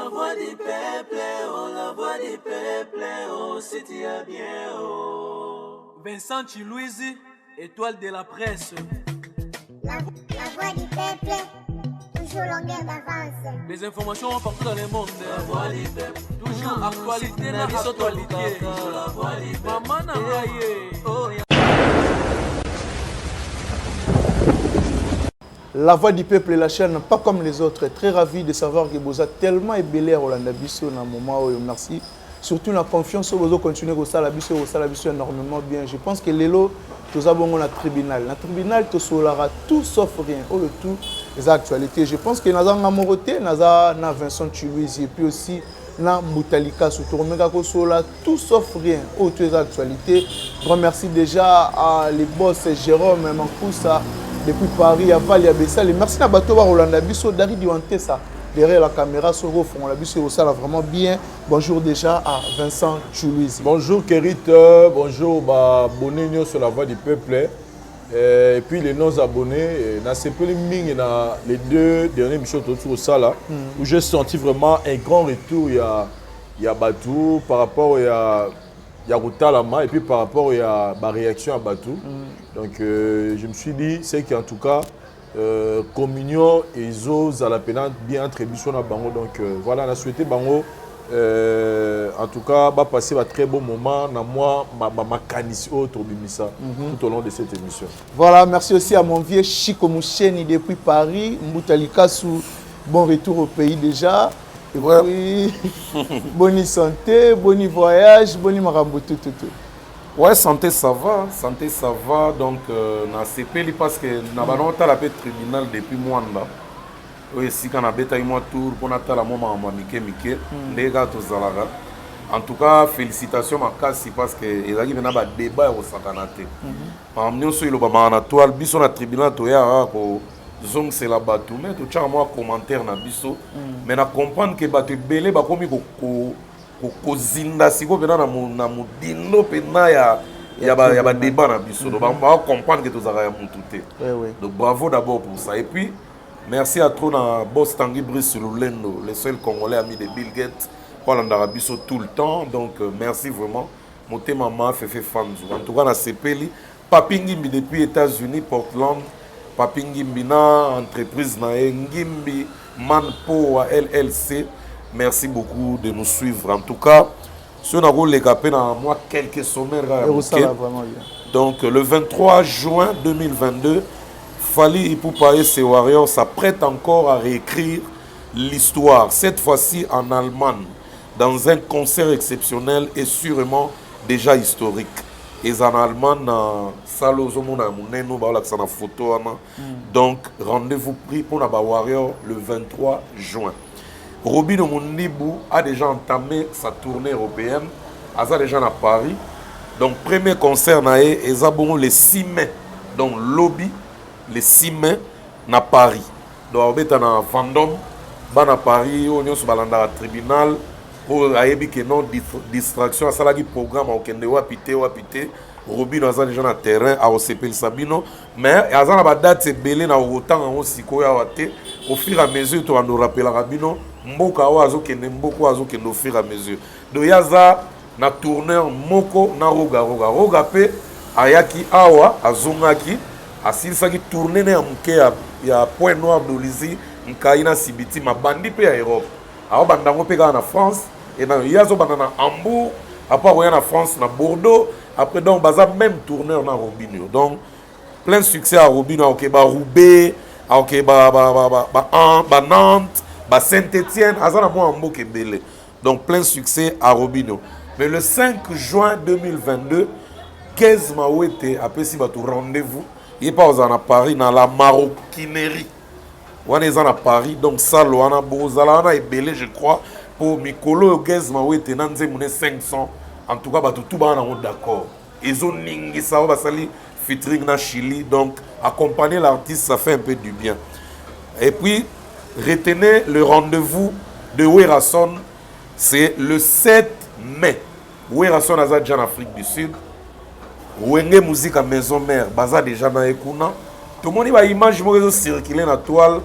La voix du peuple, oh, la voix du peuple, oh, si tu as bien, oh. Vincent Chilouizi, étoile de la presse. La voix du peuple, toujours longueur d'avance. Les informations partout dans le monde. La voix du peuple, toujours actualité, la actualité. La voix du peuple, maman n'a pas. La voix du peuple et la chaîne, pas comme les autres. Très ravi de savoir que vous êtes tellement ébélé à Rolanda Bisso dans un moment où merci. Surtout la confiance où vous continuez à faire Bisso énormément bien. Je pense que l'élo, nous avons un tribunal. Le tribunal, tout solara tout sauf rien. Oh, le tout, les actualités. Je pense que nous avons Moroté, nous avons Vincent Chilouizi et puis aussi na Boutalika surtout tout sauf rien. Oh, toutes les actualités. Je remercie déjà à les boss Jérôme Mankoussa. Depuis Paris, à Val, à Bessal. Merci à Batoba Rolanda Bisso, Dari Diwantesa, derrière la caméra, sur le fond. La Bisso, ça va vraiment bien. Bonjour déjà à Vincent Chilouizi. Bonjour Kérit, bonjour Bonenio sur la voix du peuple. Et puis les non-abonnés, les deux derniers missions autour de ça là, où j'ai senti vraiment un grand retour. Il y a Batou par rapport à Yarutalama et puis par rapport à ma réaction à Batou. Donc je me suis dit, c'est qu'en tout cas, communion et Zos à la peine bien attribution à Bango. Donc voilà, on a souhaité Bango, en tout cas, passer un très bon moment dans moi, ma canisio tout au long de cette émission. Voilà, merci aussi à mon vieux Chico Moucheni depuis Paris, Mboutalika sous bon retour au pays déjà. Et puis, bonne santé, bon voyage, bon marambo tout. Ouais, santé ça va. Donc, na CPL parce que na banota la tribunal depuis mois là. Oui, si quand on a bêta moi tour pour nata la moment mike les gars tous zalaga. En tout cas, félicitations ma casse parce que il y a un débat au sakanate. Par exemple, sur le bama na toile biso na tribunal to ya ko zong c'est la batou mais tout ça moi commentaire na biso mais na comprendre que batou belé ba komi ko zinda siko pena na mudindo pena ya ba débat na biso donc on comprendre que tous ya mututé. Donc bravo d'abord pour ça et puis merci à trop na boss Tanguy Brice Lulendo le seul congolais ami de Bill Gates pour l'andara biso tout le temps donc merci vraiment monter maman fait fanzu en tout cas na CPL Papingi depuis États-Unis Portland Papingi Mbina, entreprise na Ngimbi Manpo LLC. Merci beaucoup de nous suivre. En tout cas, si on a roulé capé dans moi quelques sommaires. Donc le 23 juin 2022, Fally Ipupa et ses Warriors s'apprêtent encore à réécrire l'histoire, cette fois-ci en Allemagne, dans un concert exceptionnel et sûrement déjà historique. Et en Allemagne, photo. Donc, rendez-vous pris pour la Warrior le 23 juin. Robin Omundibu a déjà entamé sa tournée européenne. Il a déjà à Paris. Donc, premier concert, il a le 6 mai. Donc, lobby, le 6 mai, à Paris. Donc, il y a un Vendôme, à Paris, on est sur le tribunal. Pour ayebi que non distraction à salagi programme au kende wapite Robin aza déjà na terrain à OCPL Sabino mais aza na ba date belé na autant en sikoya wate au fur et à mesure to ando rappela Rabino mboka wa azo kende mboko azo kende au fur et à mesure do yaza na tourneur moko na roga pe ayaki awa azongaki asilisaki tourner na muke ya Point Noir d'Olizi nkaina sibiti mabandi pe ya Europe awa bandango pe na France et dans yazo banana Hambourg après en France na Bordeaux après donc baza même tourneur na Robinho donc plein de succès à Robinho OK ba Roubaix OK ba Nantes ba Saint-Étienne azana mo Hambourg belé donc plein de succès à Robinho mais le 5 juin 2022 15 Mawete après si ba tout rendez-vous il pas aux à Paris dans la maroquinerie on est à Paris donc ça loana bozala na ebelé je crois pour Mikolo Gezma ou tenanze mune 500 en tout cas ba tout ba na d'accord ils ont ningi ça va sali featuring na Chili donc accompagner l'artiste ça fait un peu du bien et puis retenez le rendez-vous de Werason c'est le 7 mai Werason azadja en Afrique du Sud Wenge musique à maison mère baza déjà na ekuna tout le monde va image mo circuler na toile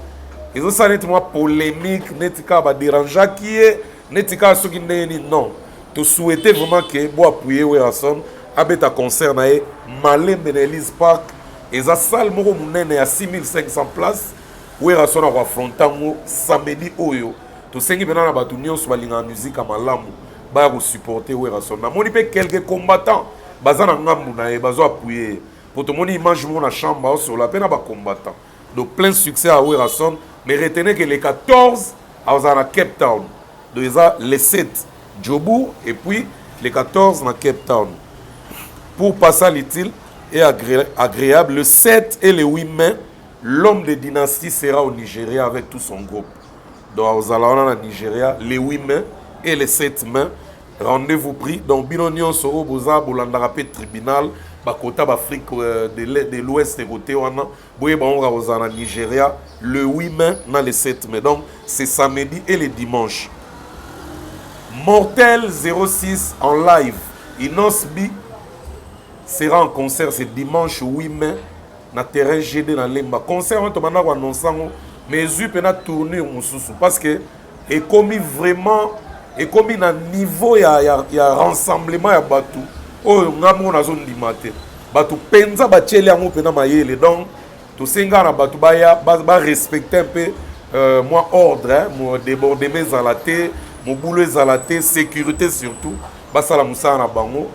Ils ça net moi polémique, netika ba déranger qui est, netika ce qui n'est non. Tu souhaitais vraiment que bo appuyer Werason abeta concert na e Malem Benelise Park et ça salle moko munene à 6500 places Werason a affrontango samedi oyo. Tu sengi bena na batu nyonso balinga musique malamu ba ko supporter Werason. Na moni pe quelques combattants bazana ngambu na e bazo appuyer. Pour tout le monde image mon la chambre sur la peine à bas combattants. Donc plein succès à Werason. Mais retenez que les 14 à Cape Town. Donc les 7 Djobour et puis les 14 dans Cape Town. Pour passer à l'utile et agréable, le 7 et le 8 mai, l'homme de dynastie sera au Nigeria avec tout son groupe. Donc aux Alawana au Nigeria, les 8 mai et les 7 mai, rendez-vous pris. Donc Binonion Soro Boza Boulandarapé tribunal. Bakota Afrique de l'Ouest et côté wana boye bango au Nigeria le 8 mai dans le 7 mai. Donc c'est samedi et le dimanche. Mortel 06 en live. Inosbi sera en concert ce dimanche 8 mai na terrain GD dans Lemba. Concert on tomana ko annonçango mais zu pena tourner mususu parce que est commis vraiment est commis na niveau ya rassemblement ya batu. Oh, ngamo na zone limate. Batu penza ba tcheli yango pena mayele. Donc to senga na batu ba respecter un peu moi ordre, hein, moi déborder mes zalaté, mon boulot zalaté, sécurité surtout. Ba sala musa na bango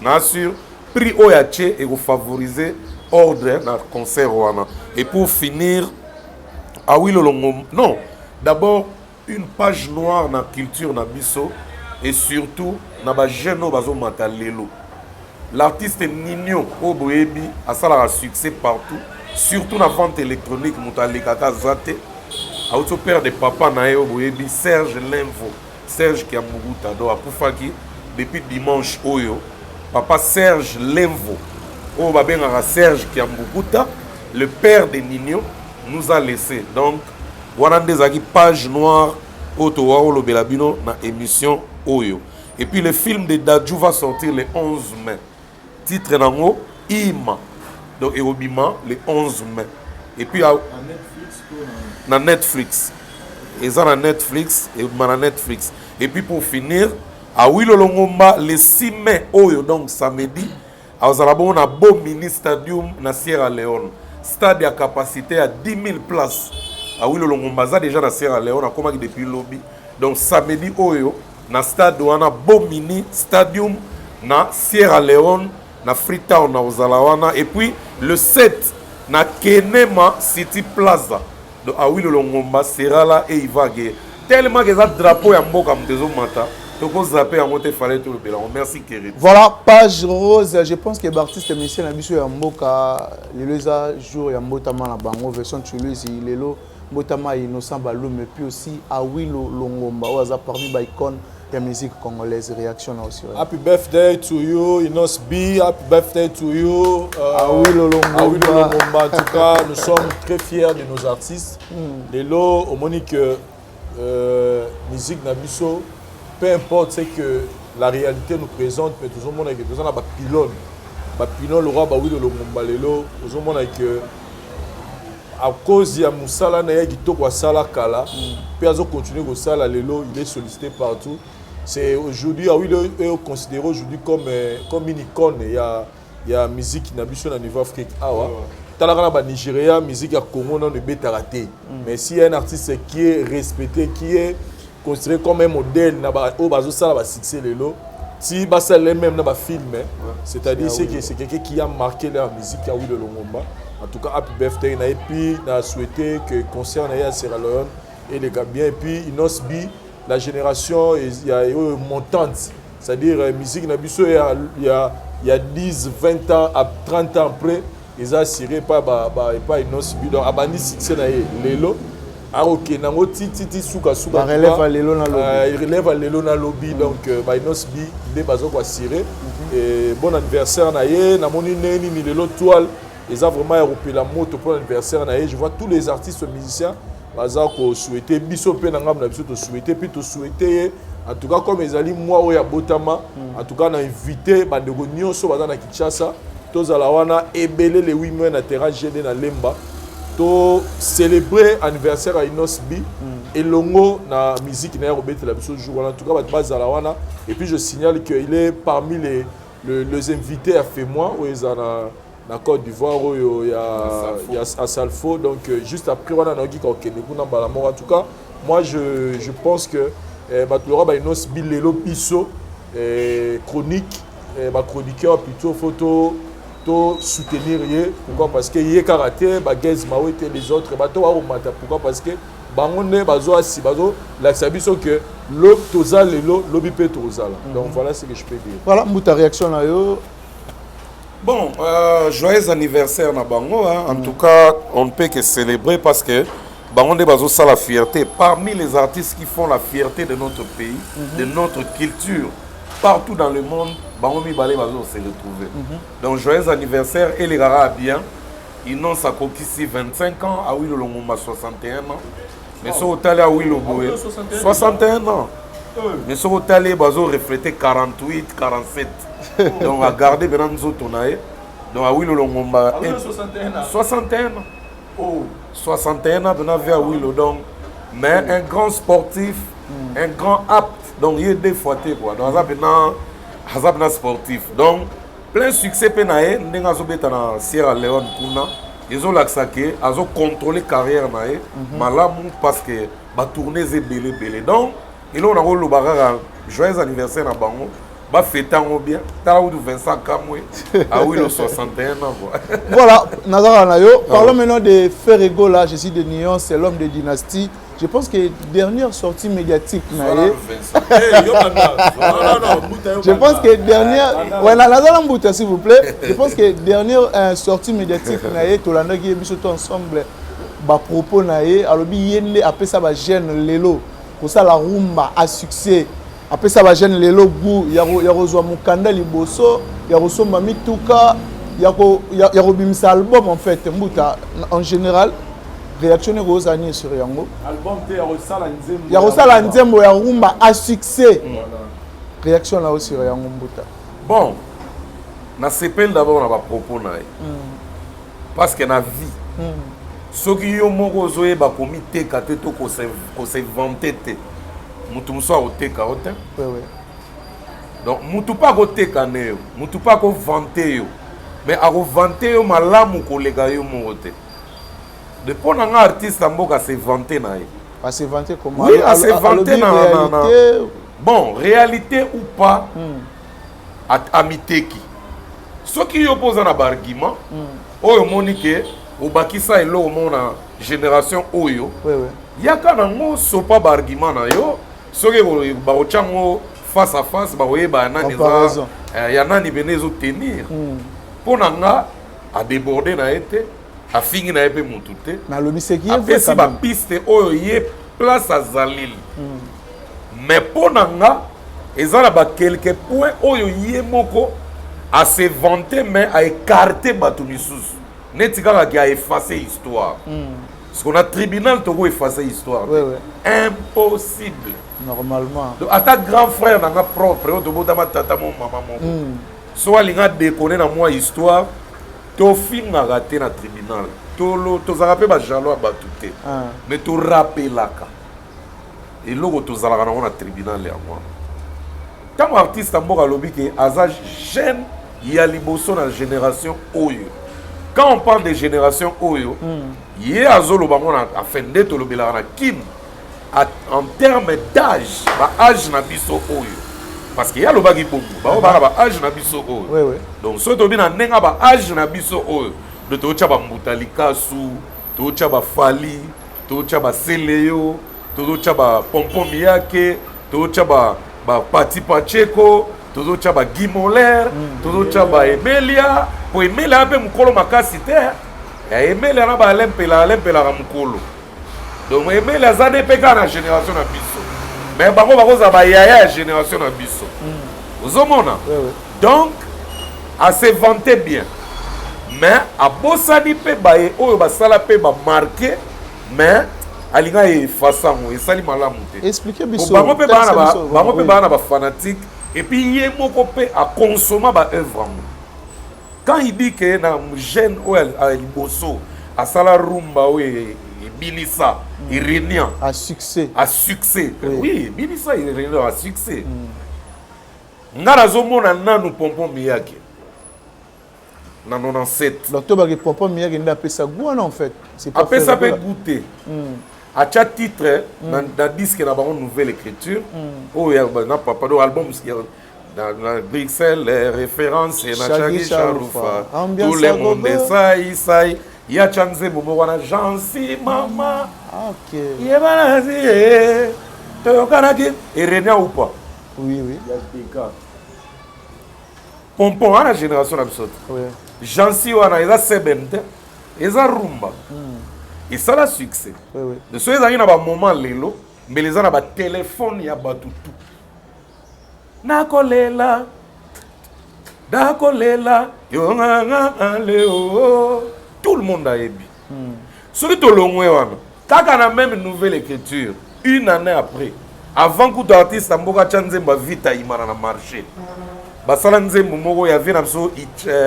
na sûr prix oyache et favoriser ordre na concert wana. Et pour finir ah oui lolongo non, d'abord une page noire na culture na biso et surtout na ba jeune bazo matalelo. L'artiste Nino Oboebi a ça succès partout, surtout dans la vente électronique. Moutalekata Zate, a autre père de papa Nae Oboebi, Serge Lenvo, Serge qui a Muguta, donc à depuis dimanche Oyo, papa Serge Lenvo, Obabenga Serge qui a Muguta, le père de Nino, nous a laissé. Donc, voilà des page noire, Otowa Olobelabino, dans l'émission Oyo. Et puis le film de Dadju va sortir le 11 mai. Titre nango Ima. Donc Erobima le 11 mai. Et puis à Netflix. Et ça na Netflix et na Netflix. Et puis pour finir à Wilolongomba le 6 mai oyo donc samedi à Ozalabo na beau mini stadium na Sierra Leone. Stade à capacité à 10 000 places. À Wilolongomba ça déjà na Sierra Leone a comment depuis lobby. Donc samedi oyo na stade wana beau mini stadium na Sierra Leone na Freetown na Ozalawana et puis le 7 na Kenema City Plaza donc à Wilolongomba sera là et il va gagner tellement que ça drapeau ya mboka mtezo mata toko zapper en monter fallait tout le bélan. Merci Kérit. Voilà page rose, je pense que l'artiste monsieur na biso ya mboka lelo za jour ya mbotama na bango version Toulouse lelo mbotama innocent Balou mais puis aussi à Wilolongomba oza parmi ba icône la musique congolaise, réaction là aussi. Happy birthday to you, Inos B. Happy birthday to you. Longomba. En tout cas, nous sommes très fiers de nos artistes. Lelo, au Monique, musique Nabiso, peu importe ce que la réalité nous présente, mais tout le monde a que nous avons un pylône. Un pylône, le roi Baoui de Longomba, Lelo, tout le monde a que à cause de Moussala, il y a un Sala Kala, puis il continue à Sala Lelo, il est sollicité partout. C'est aujourd'hui, il est considéré aujourd'hui comme une icône. Il y a musique qui n'a pas au niveau africain. Au Nigeria, musique à Congo, on ne peut pas rater. Mais s'il y a un artiste qui est respecté, qui est considéré comme un modèle, si c'est le même dans le film, c'est-à-dire que c'est quelqu'un qui a marqué la musique à de Longomba. En tout cas, happy birthday, et puis on a souhaité que le concert à Sierra Leone et les Gambiens, et puis Inosbi. La génération est montante, c'est-à-dire la musique il y a 10, 20 ans, à 30 ans après, ils ont assuré par une autre donc abandi succès na lelo ok nango titi suka relève à lelo na lobby relève à lelo na lobby donc ba inosbi de bazo ko assuré et bon anniversaire na ye na moni neni ni lelo toile ils ont vraiment européen la moto pour l'anniversaire na ye je vois tous les artistes musiciens baza ko souhaiter biso pe na ngam na biso to souhaiter puis to souhaiter en tout cas comme ezali moi oya botama en tout cas na invité bandeko nyonso baza na Kinshasa tozala wana ebele le 8 mois na terrain GD na Lemba to célébrer anniversaire à Inosbi et longo na musique na robete la biso jour en tout cas base à la wana et puis je signale qu'il est parmi les invités à fait moi où ils en na Côte d'Ivoire où il y a à Salfo donc juste après wana na gika okende kuna balamor en tout cas moi je pense que batlora ba Inosbi lelo biso chronique ma chroniqueur plutôt photo to soutenir pourquoi parce que yé karaté bagez mawete les autres bato aromata pourquoi parce que bangonde bazo asi bazo la sabiso que lo toza lelo lobi pe toza là donc voilà ce que je peux dire. Voilà ta réaction là yo. Bon, joyeux anniversaire na bango hein. En tout cas on ne peut que célébrer parce que bangonde bazo ça la fierté parmi les artistes qui font la fierté de notre pays de notre culture partout dans le monde. Bangomi Balé Bazo s'est retrouvé. Donc joyeux anniversaire et les Gara bien. Ils n'ont sa coquille 25 ans, à Willow Longomba 61 ans. Mais ce hôtel à Willow Boé 61 ans. Mais ce hôtel Bazo reflétait 48, 47. Donc à garder Benanzo Tonae. Donc à Willow Longomba 61 ans. Oh, 61 ans, on avait à Willow. Donc, mais un grand sportif, un grand apte. Donc il y a des fois quoi. Donc Hazabna sportif. Donc, plein succès penae, n'enga zobeta na Sierra Leone kuna. Ils ont l'accès à contrôler carrière nae, malamu parce que ba tourner c'est belé. Donc, ils ont un barara joyeux anniversaire na bango. Ba fêter en bien. T'as ou 25 Kamwe. Ah oui, le 61 ans quoi. Voilà, Nazara Nayo. Parlons maintenant de Ferrego là, je suis de Nyon, c'est l'homme de dynastie. Je pense que dernière sortie médiatique, je pense que dernière, ouais, s'il vous plaît, je pense que dernière sortie médiatique, Tolanda qui est ensemble, bah propos naé, alors bien après ça va gêne l'élo, pour ça la rumba a succès, après ça va gêne l'élo goût, il y a reçoit mon candal liboso, il y a reçoit mami touka, il y a robimsa album en fait, en général. Réaction aux années sur Yango. Album de Yarosala Nzembo. Yarosala Nzembo Yarumba a succès. Réaction là aussi sur Yango Mbuta. Bon, na sepel d'abord on a propos nae. Parce que na vie. Ceux qui ont moko zoé ba komi te kate to ko se vanter te. Mutu muso o te ka ote. Oui oui. Donc mutu pas ko te kaneo, mutu pas ko vanter yo. Mais a ko vanter yo malamu ko lega yo mote. De pour un artiste en boka se vanter nae. À se vanter comment? Oui, à se vanter na. Bon, réalité ou pas, à miteki. Ceux qui opposent un argument, oyo monike, au bakisa et l'eau mon génération oyo. Oui oui. Il y a quand même so pas argument na yo. Ceux qui baochango face à face, baoye ba nani za. Il y a nani benezo tenir. Pour nanga à déborder na été. A fini na épée moutouté. Na lobi c'est qui est vrai. Si ba piste oyo yé place à Zalil. Mais pour nanga, ezala ba quelques points oyo yé moko à se vanter mais à écarter batu misusu. Netika qui a effacé l'histoire. Parce qu'on a tribunal to effacer l'histoire. Oui oui. Impossible. Normalement. Donc à ta grand frère nanga propre, on te bota ma tata mon maman mon. Soit linga déconner dans moi histoire. To film a raté na tribunal. To zarape ba jalo ba touté. Mais to rappelaka. Et logo to zalaka na tribunal ya moi. Comme artiste mboka lobi ke aza jeune ya liboso na génération oyo. Quand on parle de génération oyo, yé azolo bango na afende to lobela na kin en termes d'âge, ba âge na biso oyo. Parce qu'il y a le bagage beaucoup. Bah âge na biso oyo. Oui oui. Donc so to bina nenga ba âge na biso oyo. De to cha ba Mutalika su, to cha ba Fali, to cha ba Seleyo, to cha ba Pompom Yake, to cha ba Pati Pacheco, to cha ba Gimoler, to cha ba Emelia, po Emelia pe mukolo makasi te. Ya Emelia na ba lempela ra mukolo. Donc Emelia za de peka na génération na biso. Mais bango bakoza ba yaya génération na biso. Ozomona. Donc à se vanter bien. Mais à bosani pe baye oyo basala pe ba marqué mais alinga e façon e sali malamu te. Expliquez biso. Bango pe bana ba fanatique et puis yé moko pe à consommer ba œuvre. Quand il dit que na jeune oyo a liboso asala rumba oui Binissa Irenia à succès à succès oui Binissa Irenia à succès ngara zomona nanu pompon miyake na 97 l'octobre que pompon miyake nda pesa goût en fait c'est pas ça peut goûter à chaque titre dans disque na ba nouvelle écriture oh ya na papa do album dans Bruxelles les références et na Chagi Charoufa tout le monde sai ya chanze bobo wana jansi mama ok yebanazi to kanaki Irenia ou pas oui pompon à la génération absolue jansi wana eza sebente eza rumba et ça la succès de ceux qui na ba moment lelo mais les ana ba téléphone ya batutu nakolela dakolela yonga leo tout le monde a ébi celui to longwe wana kaka na même nouvelle écriture une année après avant que tout artiste amboka chanzemba vita imana na marché basala nzembo moko ya venapso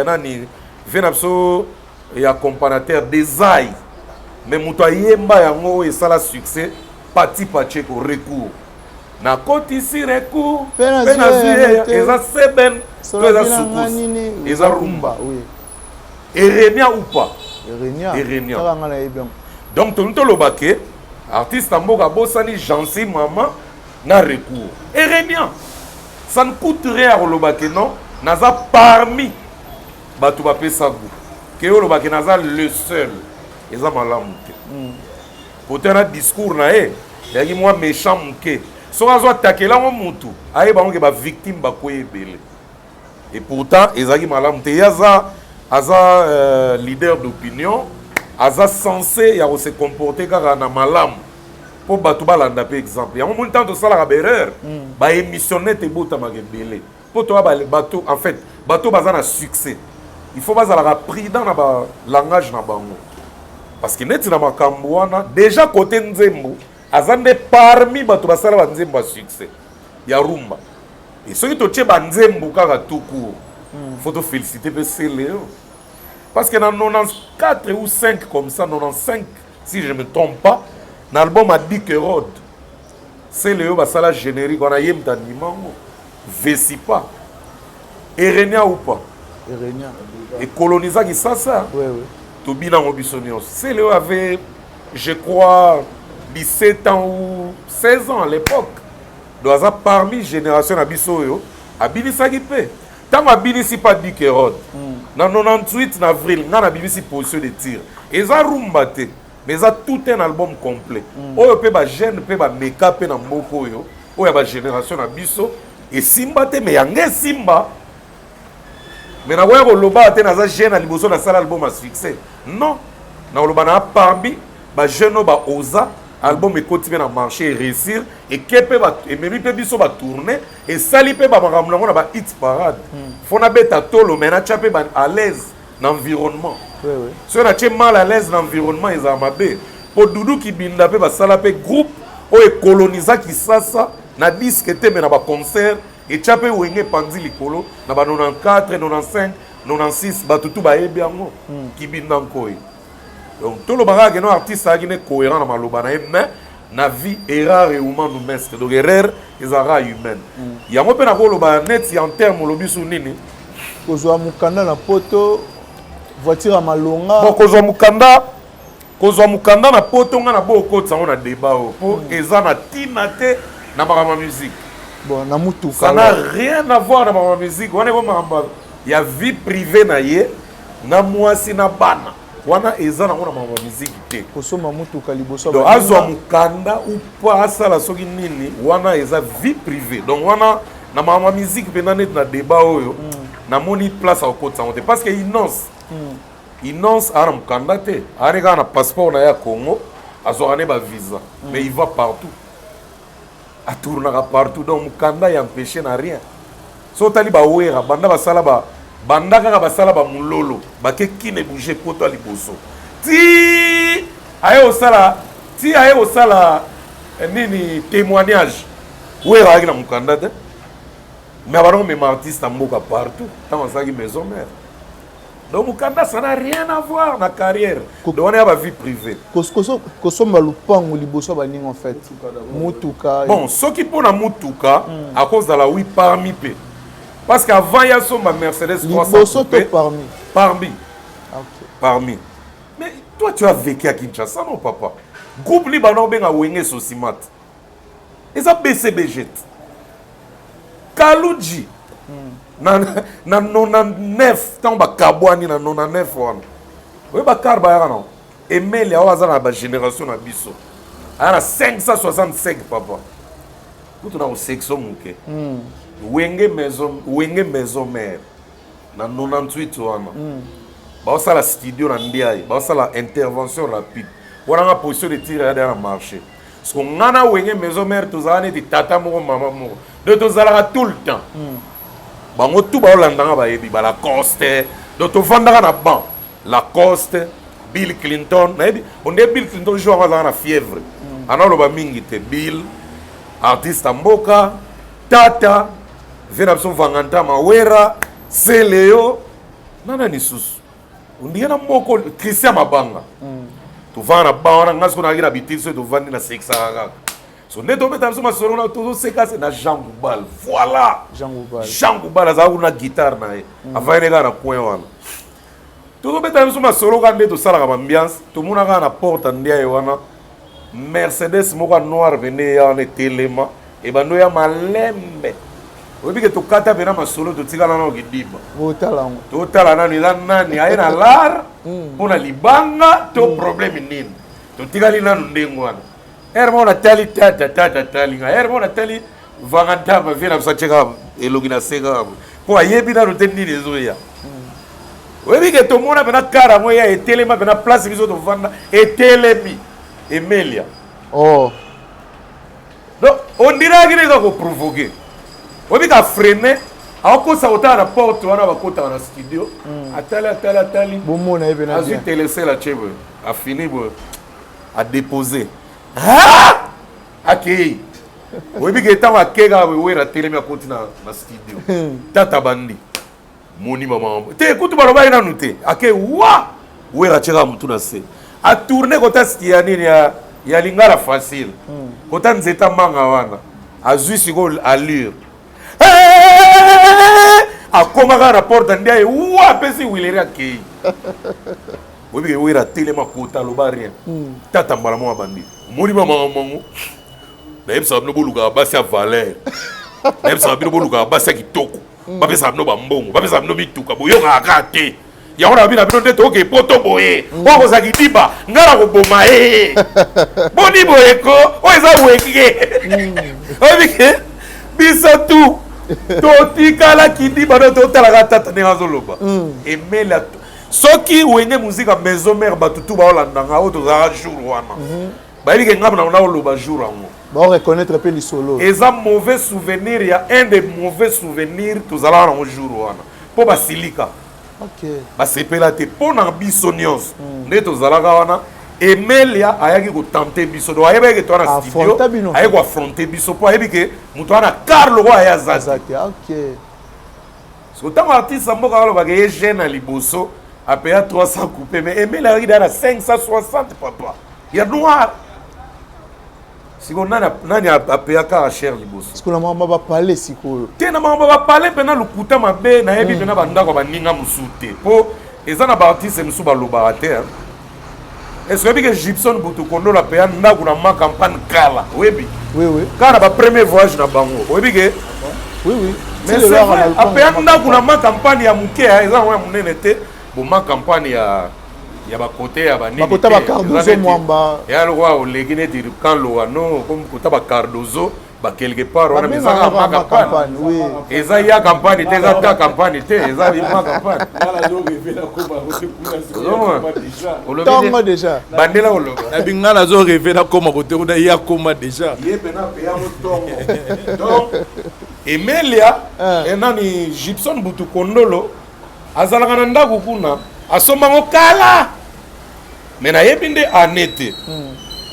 nani venapso ya comparateur des ailes mais muto ayemba yango esala succès Pati Pacheco recours na koti si recours penazie eza seben to eza sukous eza rumba Irenia ou pas Irenia donc tout le baquet artiste amboka bosani jansi mama na recours Irenia ça ne coûte rien au baquet non naza parmi batu ba pesa goût que le baquet naza le seul eza malamu te pourtant un discours na e yaki moi méchant muke so azo attaquer mo mutu aye ba ngé ba victime ba ko ebele et pourtant ezaki malamu te yaza aza leader d'opinion aza censé ya se comporter kaka na malamu po batu balanda pe exemple ya mon temps de sala ka berreur ba émissionner te bota makebele po to ba bato en fait bato baza na succès il faut baza la prudent na ba langage na bango parce que neti na makambo wana déjà côté nzembo azande parmi bato basala ba nzembo succès ya rumba et ceux qui to tche ba nzembo kaka tout court faut te féliciter pe Léo parce que dans 94 ou 5 comme ça 95 si je me trompe pas dans l'album à Dick Rod c'est Léo basala générique on a yem d'animango Vesipa Irenia ou pas Irenia et colonisa qui ça oui Tobina Robisonios. C'est Léo avait, je crois, 17 ans ou 16 ans à l'époque. Donc, ça parmi génération Abisoyo, Abini Sagipe. Tant Abini si pas dit que Rod. Dans 98 avril, on a BBC position de tir. Et ça rumbate. Mais ça tout un album complet. Oh, peut ba jeune, peut ba make-up na mboko yo. Oh, ya ba génération Abiso. Et Simba te, mais yangé Simba. Mais na weko loba te na za jeune liboso na sala album à succès. Non. Na loba na parmi ba jeune ba oza album ekoti na marché et réussir et kepe ba et même pe biso ba tourner et sali pe ba makambo na ba hit parade. Fona beta tolo mais na chape ba à l'aise dans l'environnement. Oui. Si on a été mal à l'aise dans l'environnement ils ont mabé. Pour Doudou qui binda pe ba sala pe groupe o e colonisa qui ça na disque te mais na ba concert et tu as pu ouénger Pandi Likolo, na 94, 95, 96, batutu ba ebiango, qui bindanko. Donc tout le bagage que nos artistes a gagné cohérent dans maloba mais na vie erreur et humain nous mestre. Donc erreur is erreur humaine. Il y a un peu na ko loba net en terme lobi su nini. Kozwa mukanda na poto voiture à malonga. Bon kozwa mukanda na poto nga na boko tsango na débat po eza na tinate na ba musique. Bon, ça n'a rien à voir avec ma musique. Il y a vie privée na ye, na mwasi na bana. Wana eza na ma musique te. Donc azwa mukanda ou pas ça la soki nini, wana eza vie privée. Donc wana na ma musique pe na net na débat oyo, na moni place au côté santé parce que Inonce a mukanda te. Arega na passeport na ya Congo, azwa ne ba visa, mais il va partout. A tourner partout donc mukanda y empêché na rien so tali ba wera banda basala ba banda kaka basala ba mulolo ba ke kine bouger poto liboso ti ayo sala nini témoignage wera na mukanda te mais baron même artiste mboka partout tant ça qui maison mère Donc Mukanda, ça n'a rien à voir dans la carrière. Donc on est à la vie privée. Kosomba lupango liboso baning en fait. Mutuka. Bon, ce qui pour la Mutuka, à cause de la oui parmi P. Parce qu'avant, il y a son Mercedes 300 P. Parmi. Okay. Parmi. Mais toi, tu as vécu à Kinshasa, non, papa? Groupe Libanon, ben a wengé Sosimat. Et ça, BCBG. Kalouji. Na 99 tant ba kabwani na 99 wana we ba karba ya non Emeli awaza na ba génération na biso ana 565 papa kutu na section muke wenge maison mère na 98 wana ba sala studio na ndiaye ba sala intervention rapide wana nga position de tir ya na marché parce que ngana wenge maison mère tozana ti tata moko mama moko de tozala tout le temps bango tout baolandanga bayebi ba Lacoste donc tovandaka na ban Lacoste Bill Clinton nayebi onde Bill Clinton jour azalaka na fièvre analoba mingi te Bill artiste mboka tata vena biso Vanganta Mawera Seleo nana ni susu ondiye na moko Christian Mabanga tovanda na ban wana ngasi kona akina bitisi tovandi na sexaka so neto beta biso masolo na todo sekase na Jean Goubal voilà Jean Goubal aza una guitare na ye avaineka na coin wana todo beta biso masolo ka neto salaka ambiance to mona ka na porte ndia ye wana Mercedes moko noir vene ya na telema e bando ya malembe obi ke to kata bena masolo to tikala na okidiba to tala nani la nani aye na lar pona libanga to problème nini to tikali nanu ndengo wana Hermona tali tali nga Hermona tali Vanganta ma vina msacheka elogina sega po ayebi na rotendi lezo ya webi ke to mona bena kara moya etelema bena place biso to vanda etelemi Emelia oh donc on dirait que les ko provoquer webi ka freiner ako sa ota na porte wana bakota na studio atali bomona ebe na azu télécé la chebe a fini bo a déposer akei webi ke tama kega wera telemi akoti na studio tata bandi moni mama te kutu baloba ina nute akei wa wera chega mutu na se a tourner kota skia nini ya lingala facile kota nzeta manga wana azui siko allure akomaka na porte ndia wa pesi wileri akei webi ke wera telema kota loba rien tata mbala mo bandi moni mama mango naebisa bino boluka basi ya valeur naebisa bino boluka basi ya kitoko bapesa bino bambongo bapesa bino mituka boyokaka te yango na bino nde toke poto boye wakoza kidiba nga na koboma ye boni boyeko oyo eza wenge obike biso tu totikala kidiba no totalaka tata ndenge azoloba emela soki wenge muzika maison mère batutu baolandanga oyo tozalaka jour wana bayebi ke ngamba na oloba jour yango ba reconnaître pe lisolo eza mauvais souvenir ya un des mauvais souvenirs tozalaka nango jour wana mpo basilika basepela te mpo na biso nyonso nde tozalaka wana Emelia ayaki kotante biso do ayeba ke to na studio ayaki koaffronte biso mpo ayebi ke moto wana Carlo ko aya zaki so ntango artiste mboka alobaka ye jeune na liboso apeya 300 coupé mais Emelia ayaki dana 560 papa ya noir siko nani apeyaka cher liboso siko na mama bapale sikoyo te na mama bapale mpena lokuta mabe nayebi mpena bandako baninga mosu te mpo eza na baartiste mosu balobaka te est-ce que Gibson Butukondola apeya ndako na ma campagne kala oyebi kaka na bapremier voyage na bango oyebi ke mais c'est vrai apeya ndako na ma campagne ya moke eza na ya monene te boma campagne ya bakote ya banini bakota ba Cardozo mwamba ya lokwa oleki neti kan lowa no kota ba Cardozo ba quelque part wana mizanga ma campagne eza ya campagne te eza ta campagne te eza ma campagne tongo déjà bandela oloba na bingana zo rêver na koma bote kuna ya koma déjà yebe na pe ya tongo donc Emelia enani Gibson Butukondolo azalaka na ndako kuna asombango kala me nayebi nde anete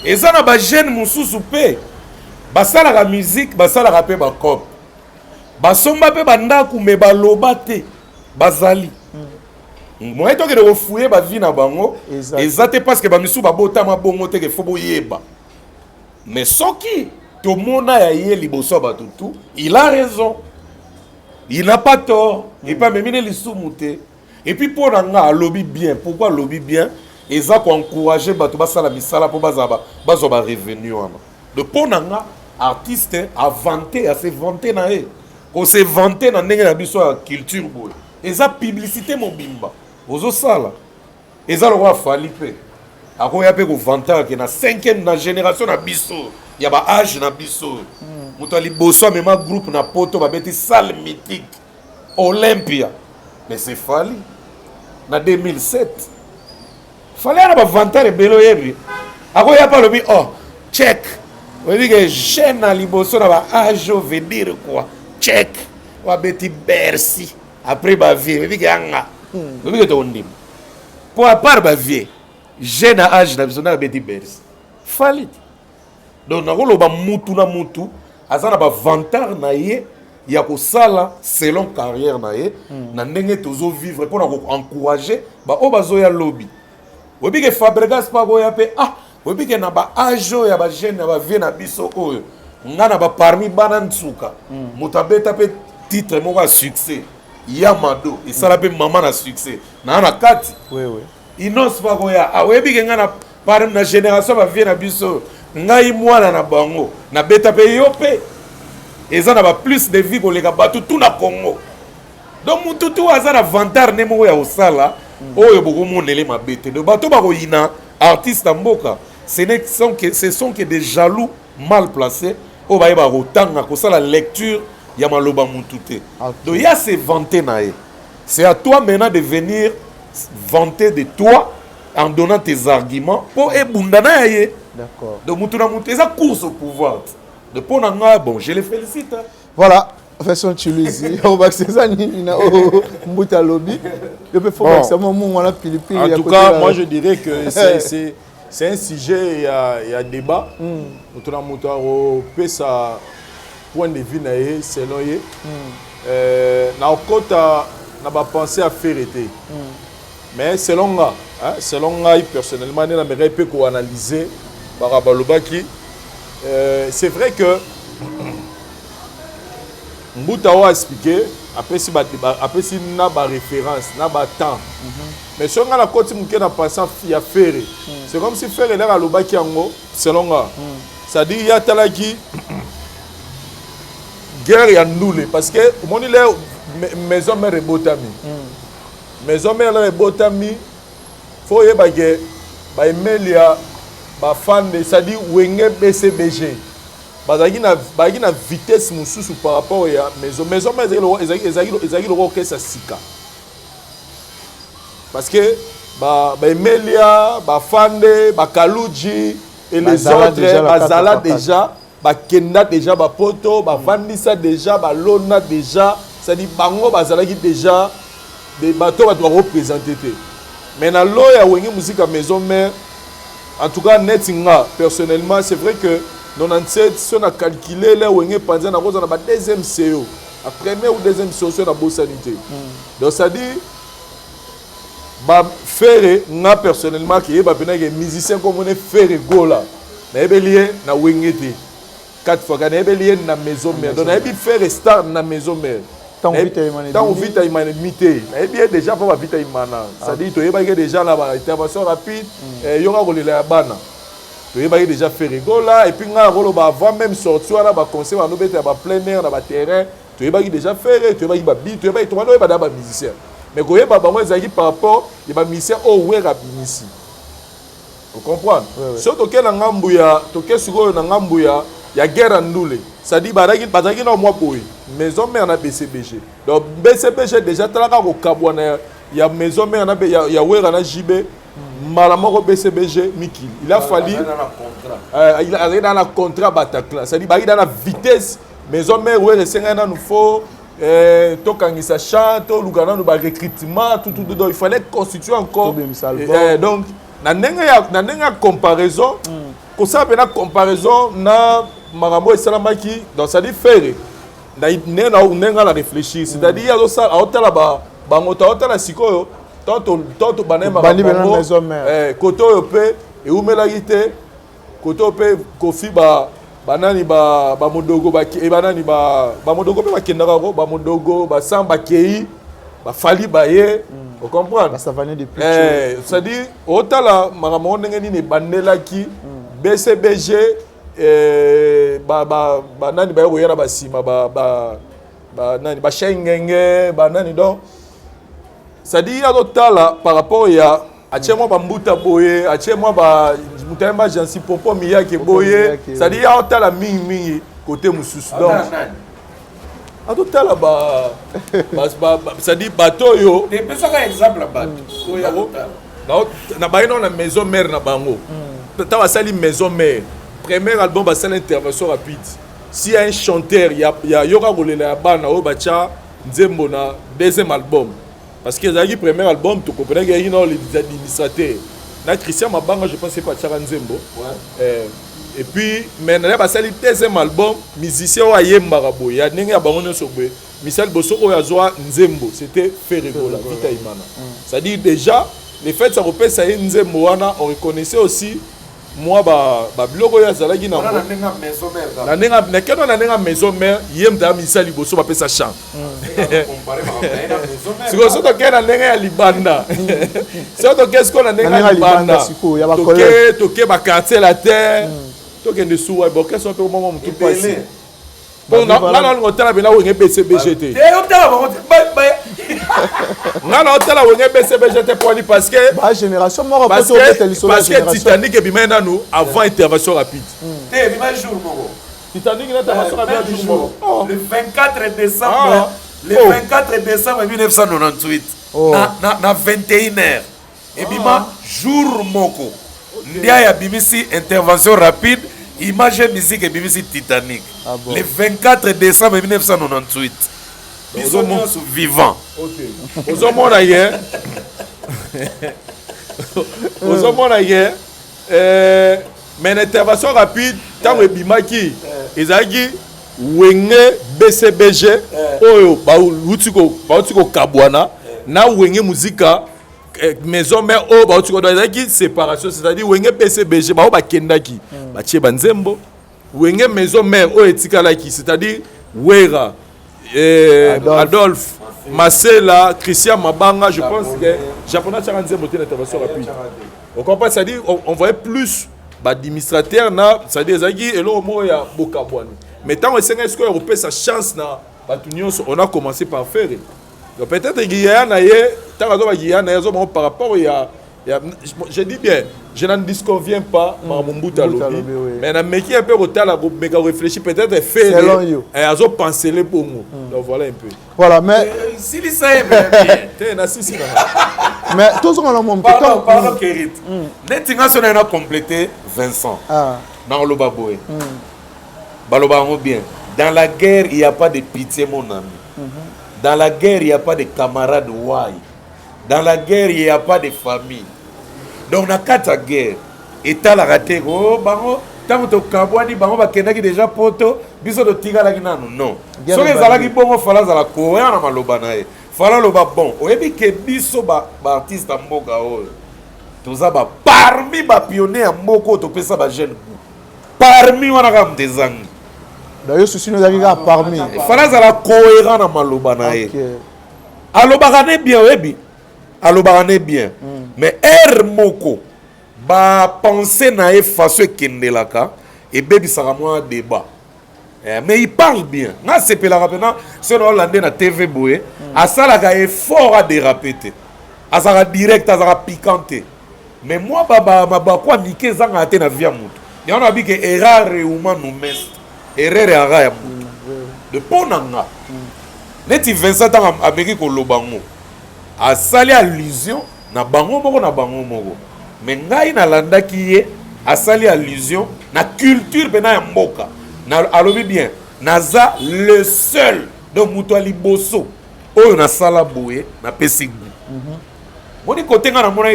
eza na bajeune mosusu mpe basalaka musique basalaka mpe bacope basomba mpe bandako me baloba te bazali Moi to ke de refouiller ba vie na bango exact parce que ba misu ba botama bongo te ke fo boyeba. Mais soki to mona ya ye liboso ba tutu, il a raison. Il n'a pas tort. Et pas même les sous-moutés. Et puis pour nga lobby bien. Pourquoi lobby bien? Et ça pour encourager bato basala misala pour bazaba bazoba revenu wana. De pour nga artiste a vanté, a se vanter na e. Ko se vanter na ndenge na biso ya culture boy. Et ça publicité mobimba. Ozo sala. Et ça le roi Falipe. Ako ya pe ko vanter que na 5e na génération na biso. Ya ba âge na biso. Moutali bosso même groupe na poto ba beti salle mythique Olympia. Mais c'est Fali. Na 2007. Fali na ba vanter belo yebi. Ako ya pa lobi oh check. On dit que jeune na liboso na ba âge veut dire quoi? Check. Wa beti Bercy. Après ba vie, on dit que anga. On dit que to ndim. Pour à part ba vie, jeune na âge na biso na beti Bercy. Fali. Donc na koloba mutu na mutu azana ba vantar na ye ya ko sala selon carrière na ye na ndenge tozo vivre pour na ko encourager ba o bazo ya lobby. Obi ke Fabregas pa go ya pe obi ke na ba ajo ya ba jeune na ba vie na biso oyo ngana ba parmi banantsuka mutabeta pe titre moko à succès Yamado et sala pe maman na succès na kati oui inos pa go ya obi ke ngana parmi na génération ba vie na biso ngai mwana na bango na beta pe yo pe eza na ba plus de vie koleka bato tout na Congo donc mutu tu aza na vantar ne mo ya osala oyo boko monele mabete de bato ba ko ina artiste mboka ce sont que des jaloux mal placés o ba ba rotanga ko sala lecture ya maloba mutu te donc ya se vanter na ye c'est à toi maintenant de venir vanter de toi en donnant tes arguments pour ebundana ye. D'accord. Donc, Moutouna Moutouna, c'est course au pouvoir. De Ponanga, bon, je les félicite. Voilà, façon Chilizi. On va que c'est ça, Nina, Mouta Lobby. En tout cas, moi je dirais que c'est un sujet, il y a débat. Moutouna Moutouna, peut sa point de vue, selon lui. Na okota, n'a pas pensé à faire été. Mais selon moi, personnellement, j'aimerais peu qu'on analyse. C'est vrai que Mboutawa a expliqué, après si na ba référence, na ba temps. Mais si on a la côté mouké na passant il y a Ferré. C'est comme si Ferré là loba ki ango selon moi. Ça dit il y a talaki guerre ya ndoulé parce que moni là maison mère rebotami. Maison mère rebotami faut y baguer ba emelia ba fan de ça dit wenge BCBG bazaki na vitesse mususu par rapport ya maison ezaki le rock ça sika parce que ba emelia ba fan de ba kaluji et les autres bazala déjà ba kenda déjà ba poto ba vandisa déjà ba lona déjà ça dit bango bazalaki déjà des bateaux ba doit représenter. Mais dans l'eau, il y a une musique à maison mère. En tout cas, netinga, personnellement, c'est vrai que 97, si on a calculé, là, où il y a la deuxième CO. La première ou deuxième CO, c'est la bonne sanité. Donc, ça dit, faire, moi, personnellement, qui est un musicien comme on est faire go là. Mais il y a na wingete. 4 fois, il y a na maison mère. Donc, il y a faire star na maison mère. Tant vite à imiter. Et bien déjà pour vite à imana. C'est-à-dire tu es déjà là intervention rapide et y aura la bana. Tu es déjà fait rigolo là et puis on a avant même sortir là ba conseil on a ba plein air dans ba terrain. Tu es déjà fait tu es ba beat tu es ba musicien. Mais quand ba moi ezaki par rapport il ba musicien au wera ici. Vous comprenez? Surtout que na ngambu ya to ke siko na ngambu ya guerre ndoulé. Ça dit bazaki na moi boy. Maison mère na BCBG. Donc BCBG déjà talaka ko kabwana ya maison mère na ya wera na JB malamoko BCBG Mikil. Il a fallu il a dans la contrat Bataclan. Ça dit ba dans la vitesse maison mère wera sengana nous faut to kangisa chant to lugana no ba recrutement tout donc il fallait constituer encore donc na nenga comparaison ko ça na comparaison na Maramo et Salamaki, donc ça dit faire. On a réfléchi. C'est-à-dire, il y a la sikoyo. Tant banema Bandi bena maison mère. Koto yope et umelaki te. Koto yope kofi banani ba modogo ba banani ba modogo pe bakendaka ko ba modogo ba samba kei ba fali ba ye. Vous comprenez? Ça venait de plus. C'est-à-dire otala makambo ndenge nini bandelaki BCBG nani ba yoyana basima nani ba shengenge nani donc c'est-à-dire otala par rapport ya atie moi bambuta boye atie moi ba mutayamba jansi popo miyake boye c'est-à-dire otala mingi côté mususu donc atotala c'est-à-dire bato yo epesaka exemple ya bato na baino na maison mère na bango ta basali maison mère premier album basali intervention rapide si y a un chanteur ya yoka kolela ya bana oyo batia nzembo na deuxième album parce que ezalaki premier album tokoprenaki yaki na l'administrateur na Christian Mabanga je pense pas tiaka nzembo et puis maintenant basali deuxième album musicien oyo ayembaka boye ya ndenge ya bango nyonso boye Michel Bosso oyo azwa nzembo c'était Ferregola Vita Imana c'est-à-dire déjà le fait ça repesa ye nzembo wana on reconnaissait aussi moi biloko oyo azalaki na nenga maison mère ye mta misali boso bapesa chant siko so toke na ndenge ya libanda so toke siko na ndenge ya libanda toke bakartier la terre tokende suwa borkestre mpe omoma motu pasi ngana olinga otala bena wenge BCBG te ngana otala wenge BCBG te poni parce que Titanic ebima nanu avant intervention rapide Titanic intervention rapide le 24 décembre le 24 décembre 1998 na 21h ebima jour moko ndia ya bimisi intervention rapide image et musique et bimisi Titanic le 24 décembre 1998 Ils sont vivants. Aux hommes hier. Aux hommes hier. Mais l'intervention rapide, tant que Bimaki, Ezagi, Wenge, BCBG, Oyo, Bautiko Kabwana, na Wenge Musika, maison mère, oh, Bautiko Ezagi, séparation, c'est-à-dire Wenge BCBG, Baoba Kendaki, Bache Banzembo, Wenge maison mère, oh, Etikalaki, c'est-à-dire Wera. Adolphe, Marcela, Christian Mabanga, je pense que Japonais a une intervention rapide. On comprend, c'est-à-dire on voyait plus d'administrateurs, c'est-à-dire et là il y a beaucoup de gens. Mais tant que l'Europe sa chance, on a commencé par faire. Donc peut-être qu'il y a par rapport je dis bien, je n'en disconviens pas par mon bout à l'objet. Mais dans mec qui un peu retard, mais réfléchir peut-être faire et à penser les pour nous. Donc voilà un peu. Voilà, mais si les ça est mais tous on a mon pardon Kérit. Netinga son a complété Vincent. Dans le baboé. Baloba bien. Dans la guerre, il n'y a pas de pitié mon ami. Dans la guerre, il n'y a pas de camarades ouaille. Dans la guerre, il n'y a pas de famille. Donc, dans la guerre, État la raté, oh, bango, tant que tu as dit, bango, bakena qui déjà poto, biso de tiga la gina, non. Si les alaki bongo, fala za la koya na malobanae. Fala loba bon. Oyebi ke biso ba artiste en moka oh. Tout ça ba parmi ba pionnier en moko to pesa ba jeune. Parmi wana kam dezang. D'ailleurs, ceci nous arrive à parmi. Fala za la koya na malobanae. Alobagane bien oyebi. Alobagane bien. Mais moko ba penser na e façon kendelaka et bebi sera moi débat. Mais il parle bien. Na c'est la rapena sur Hollandais na TV boé, a ça la effort à déraper. A ça direct à ça piquante. Mais moi baba quoi niquer ça na na via mutu. Ya on a dit que erreur humain nous met. Erreur ya mutu. De ponanga. Neti Vincent en Amérique au lobango. A sali allusion na bango moko na bango moko. Mais ngai na landa ki ye a sali allusion na culture bena ya mboka. Na alobi bien naza le seul de Moutouali Bosso oyo na sala boye na pesigu. Boni côté nga na mona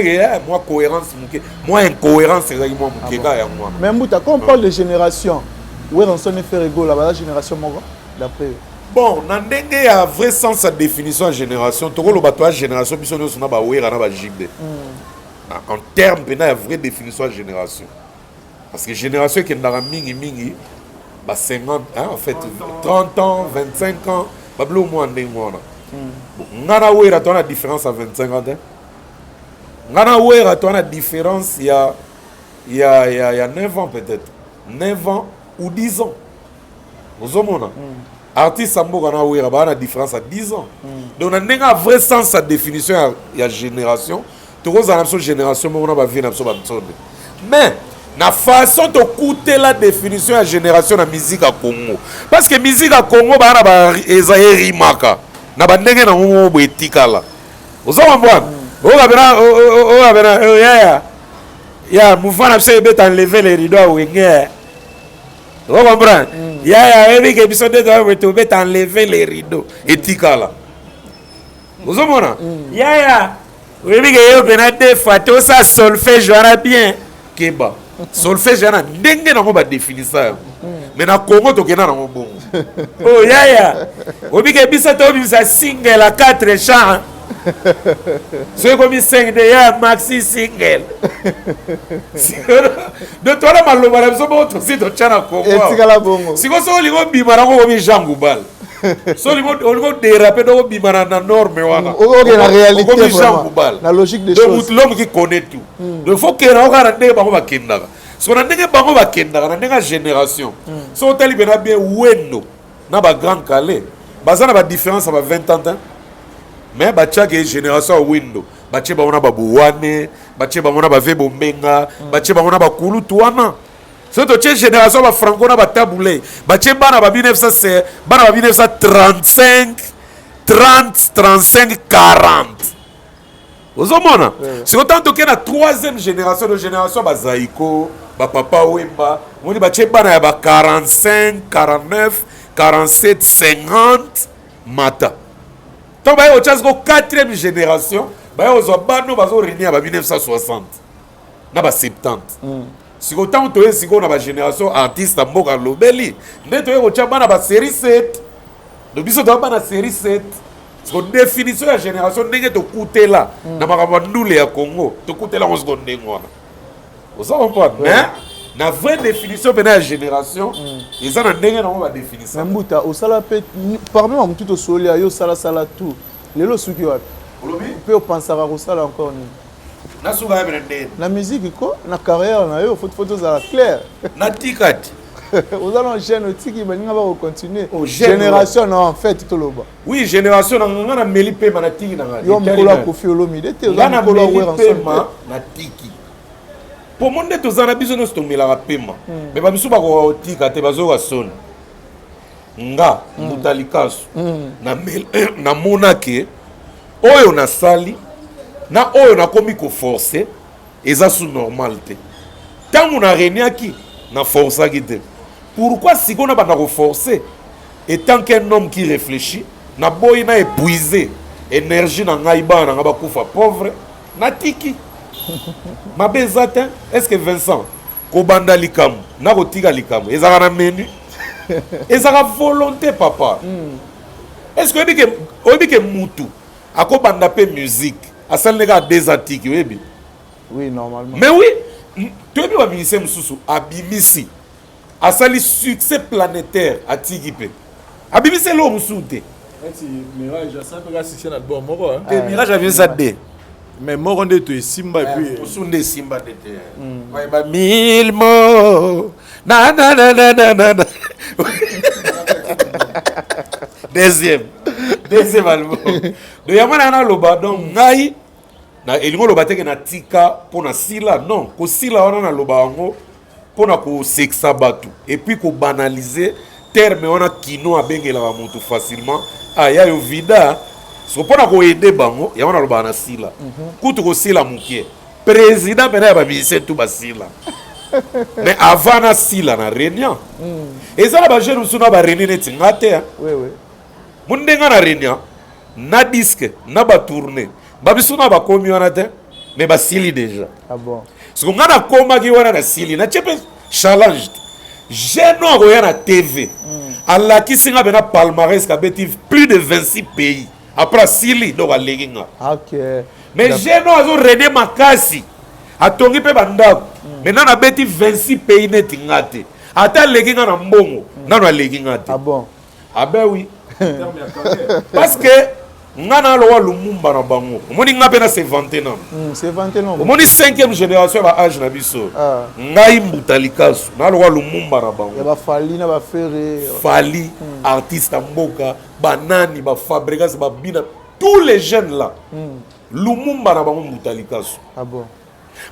moi cohérence muke moi incohérence ezali moi muke ka ya moi. Mais Mouta quand on parle de génération, où est Ranson et Ferrego la génération moko d'après Bon, na ndenge ya vrai sens sa définition de génération, to le bateau génération biso no sona ba wera na ba jibé. En termes pena ya vraie définition de génération. Parce que génération qui ndara mingi ba 50 hein, en fait 30 ans, 25 ans, ba blo mo ndenge mona. Ngana wera to na différence à 25 ans. Ngana wera to na différence il y a 9 ans peut-être. 9 ans ou 10 ans. Vous avez artiste Sambo Gana Ouira, il y a une différence à 10 ans. Donc, on a un vrai sens sa définition de la génération. Tu vois, dans la génération, on a vu mais, la façon de coûter la définition de la génération de la musique à Congo. Parce que la musique à Congo, il y a des rimaka. Il y a des rimaka. Vous avez il y a un mouvement qui a enlevé les rideaux à Wenger. Vous comprenez? Il y a un épisode de enlever les rideaux. Et Tikala. Vous comprenez? Il y a un des fois, tout ça solfège, bien. Keba. Solfège, dengue n'a pas défini ça. Mais dans le Congo, tu as un bon. Oh, ya. Vous avez un single à 4 chants. C'est comme 5 de maxi single. De toi la malo madame so bo to si to chana ko. Si ko so ligo bimara ko mi jangubal. So ligo déraper do bimara na norme wana. La réalité vraiment. La logique des choses. L'homme qui connaît tout. Donc faut que on garde bango bakenda. So na ndenge bango bakenda na ndenge génération. So tali bena bien wendo na ba grand calais. Bazana ba différence ba 20 ans. Mais chaque génération window bache ba ona babuwane bache ba ona ba vebombenga bache ba ona ba kulutuana so to che génération ba franco na ba tabulé bache bana ba 1900 bana ba 1935 30 35 40 ozomona c'est autant que na troisième génération de génération ba zaiko ba papa wemba moni bache bana ya ba 45 49 47 50 mata. Donc, il y a une quatrième génération, il y a une 1960, 70. Si vous avez une génération artiste, vous avez une série 7. Donc, vous avez une série 7. La définition de la génération, vous avez coûté là. Vous avez un Congo. Vous avez un seconde. Vous avez compris? Mais, la vraie définition de la génération, ils ont une définition. Mbuta, au salapé, parmi moi, tout au soleil, il y a sala sala tout. Les lots sont qui on peut penser à Rosala encore. La musique, quoi? La carrière, il faut photos à la claire. Na tikat. Vous allez en chaîne, il va continuer. Génération, non, en fait, tout le bas. Oui, génération, on a melipé ma tiki. Il y a un peu de Kofi Olomide. On a melipé ma tiki. Pour moi, tous en a besoin de se tomber la paiement. Mais pas besoin de tika, te bazo à son. Nga, mutalikasu. Na monake, oyo na sali, na oyo na komi ko forcer, eza sous normalité. Tant on a reniaki, na força qui te. Pourquoi si on a pas na forcer? Et tant qu'un homme qui réfléchit, na boy na épuisé, énergie na ngaiba na ngaba kufa pauvre, na tiki. Ma bezata, est-ce que Vincent, kobanda likamu, na kotika likamu, ezaka na menu, ezaka volonté papa. Est-ce que obi ke mutu, akobanda pe musique, asal nega des antiques, oui. Oui, normalement. Mais oui, tu es bien ministre Moussou, abimisi, asali succès planétaire à Tigipe. Abimisi l'homme Moussou. Mirage, ça peut assister à l'album. Mirage a vu ça dé. Mais moi, on est tout Simba et puis. Sunde Simba d'été. Ouais, bah, 1000 mots. Na na na na na na na. Deuxième album. De yamana na loba donc ngai na elingo loba teke na tika pour na sila non ko sila wana na loba ngo pour na ko sexa batu et puis ko banaliser terme wana kino abengela ba mutu facilement aya yo vida. So pour na ko aider bango ya wana loba na sila kutu ko sila mukie président pena ba ministre tout basila mais avant na sila na réunion et ça la ba jeune suna ba réunion net ngate oui oui mundenga na réunion na disque na ba tourner ba bisuna ba komi wana te mais ba sili déjà ah bon parce que ngana koma ki wana na sili na chepe challenge jeune ko ya na TV alakisi nga bena palmarès kabeti plus de 26 pays après sili donc aleki nga. OK. Mais jeune azo René Makasi atongi pe bandako maintenant na beti 26 pays neti ngate ata aleki nga na mbongo nano aleki ngate. Ah bon? Ah ben oui. Parce que nga na lowa Lumumba na bango omoni nga pe na se vanter na c'est vanter non omoni 5e génération ba âge na biso ngai Mbutalikasu na lowa Lumumba na bango ya ba Fali na ba Ferré Fali artiste ya mboka banani ba Fabregas ba Bina tous les jeunes là Lumumba na bango Mbutalikasu. Ah bon?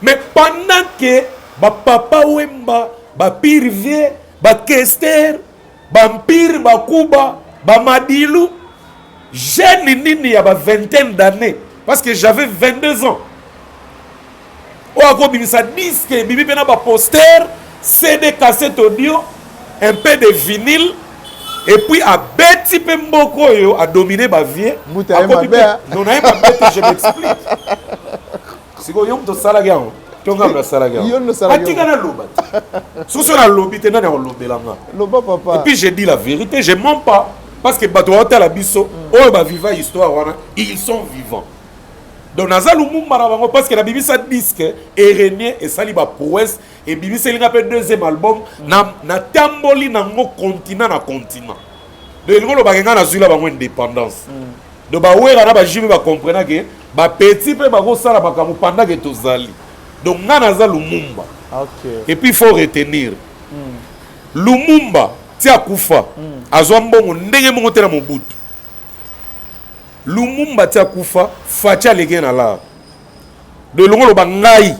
Mais pendant que ba Papa Wemba ba Pirvier ba Kester ba Mpire ba Kuba ba Madilu jeune nini ya ba vingtaine d'années parce que j'avais 22 ans. Oako bimisa disque bibi pena ba poster CD cassette audio un peu de vinyle et puis à beti pe mboko yo a dominé ba vie. Non na ba beti je m'explique. Siko yom to sala gyan. Tonga na sala gyan. Yon no sala gyan. Atika na loba. Soso na lobi te na na lobelanga. Loba papa. Et puis j'ai dit la vérité, je mens pas. Parce que Batouata la biso, oh bah vivant histoire, ils sont vivants. Donc Naza Lumumba parce que la Bibi ça disque et René et Saliba prouesse et Bibi c'est le deuxième album na tamboli na ngo continent na continent. Donc le bagenga na zula bango indépendance. Donc ba wera na ba jibe ba comprendre que ba petit pe ba go sala ba kamu pendant que tozali. Donc nga Naza Lumumba. OK. Et puis il faut retenir Lumumba tia kufa azwa mbongo ndenge mongo tena mobutu Lumumba tia kufa facha lege na la de longo lo bangai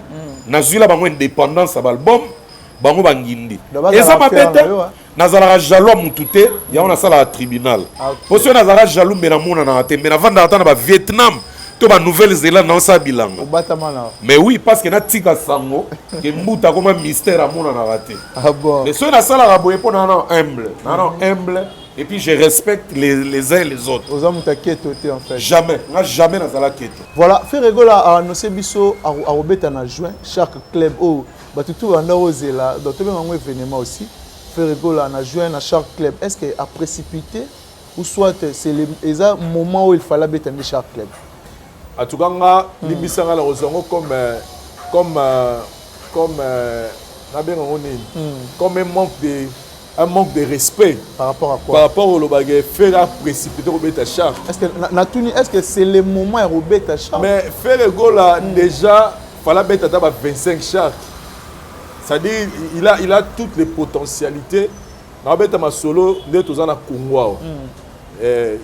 na zwila bango indépendance ba album bango bangindi eza mapete nazala jaloux mutute ya on a sala à tribunal parce que nazala jaloux mena mona na tembe na vanda na ba Vietnam to ba Nouvelle-Zélande na sa bilanga mais oui parce que na tika sango que mbuta comme mystère à mona na raté. Ah bon? Mais ceux na sala ra boye pona na humble et puis je respecte les uns et les autres. Aux hommes t'inquiète en fait. Jamais na zala keto. Voilà, Ferregola a annoncé biso à Robeta na juin chaque club au batutu en Rosela donc même un événement aussi. Ferregola na juin na chaque club. Est-ce que a précipité ou soit c'est le moment où il fallait bêter chaque club? En tout cas, libisanga la rozongo comme un manque de respect. Par rapport à quoi? Par rapport au lobagé faire précipiter Robert Char. Est-ce que c'est le moment à Robert Char? Mais faire gola déjà fallait mettre à 25 chars. C'est-à-dire il a toutes les potentialités. Robert ma solo d'être aux na Congo.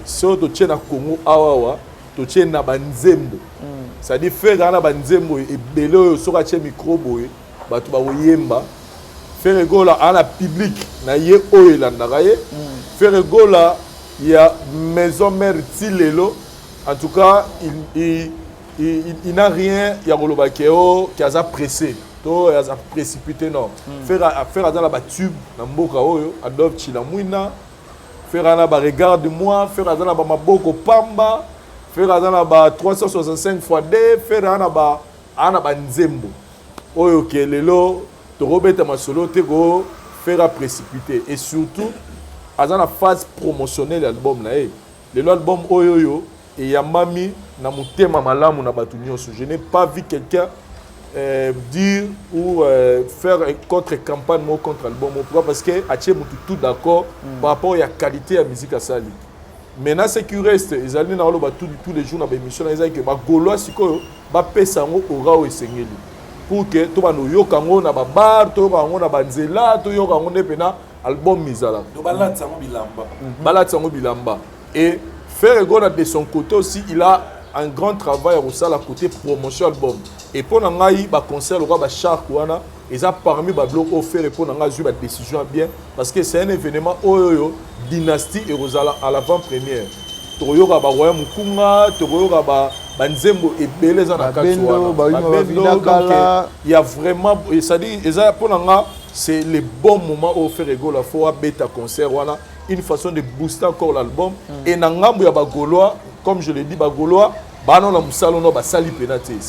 Si on tient na Congo awa to tient na banzembo. C'est-à-dire faire na banzembo et belo sur a micro boy batu ba oyemba. Faire gola à la public na ye oyelanda kaye. Faire gola il y a maison mère Tilelo. En tout cas il n'a rien ya kolobakeo qui a pressé. To a précipité non. Faire dans la tube na mboka oyo Adolphe Chilamwina. Faire na ba regarde-moi, faire dans la ba maboko pamba. Faire dans la 365 fois D, faire dans la nzembo. Oyo ke lelo to robeta masolo te go faire précipiter et surtout dans la phase promotionnelle l'album na lelo album oyo et yamami na mutema malamu na batu nyonso. Je n'ai pas vu quelqu'un dire ou faire une contre-campagne contre l'album. Pourquoi? Parce que Ache mutu tout d'accord par rapport à la qualité de la musique à Sali. Maintenant, ce qui reste, ils allaient dans tous les jours dans l'émission, ils allaient que les Gaulois, si ils pèsent au Rao et Sengeli. Pour que tout le monde ait un bar, tout le monde ait un zéla, tout le monde ait un album Mizala. Balat Sango Bilamba. Et Ferregola, de son côté aussi, il a un grand travail à côté promotion album. Et pour nous, il y a un concert, il y a un char, et ça parmi les blocs offerts pour nous, il y a une décision bien. Parce que c'est un événement dynastie et à l'avant-première. Il y a un royaume Mukunga, il y a Nzembo et Belé il y a vraiment, c'est-à-dire, pour nous, c'est le bon moment où faire la fois bêta concert, une façon de booster encore l'album. Et dans il y a des Gaulois, comme je l'ai dit, les Gaulois, c'est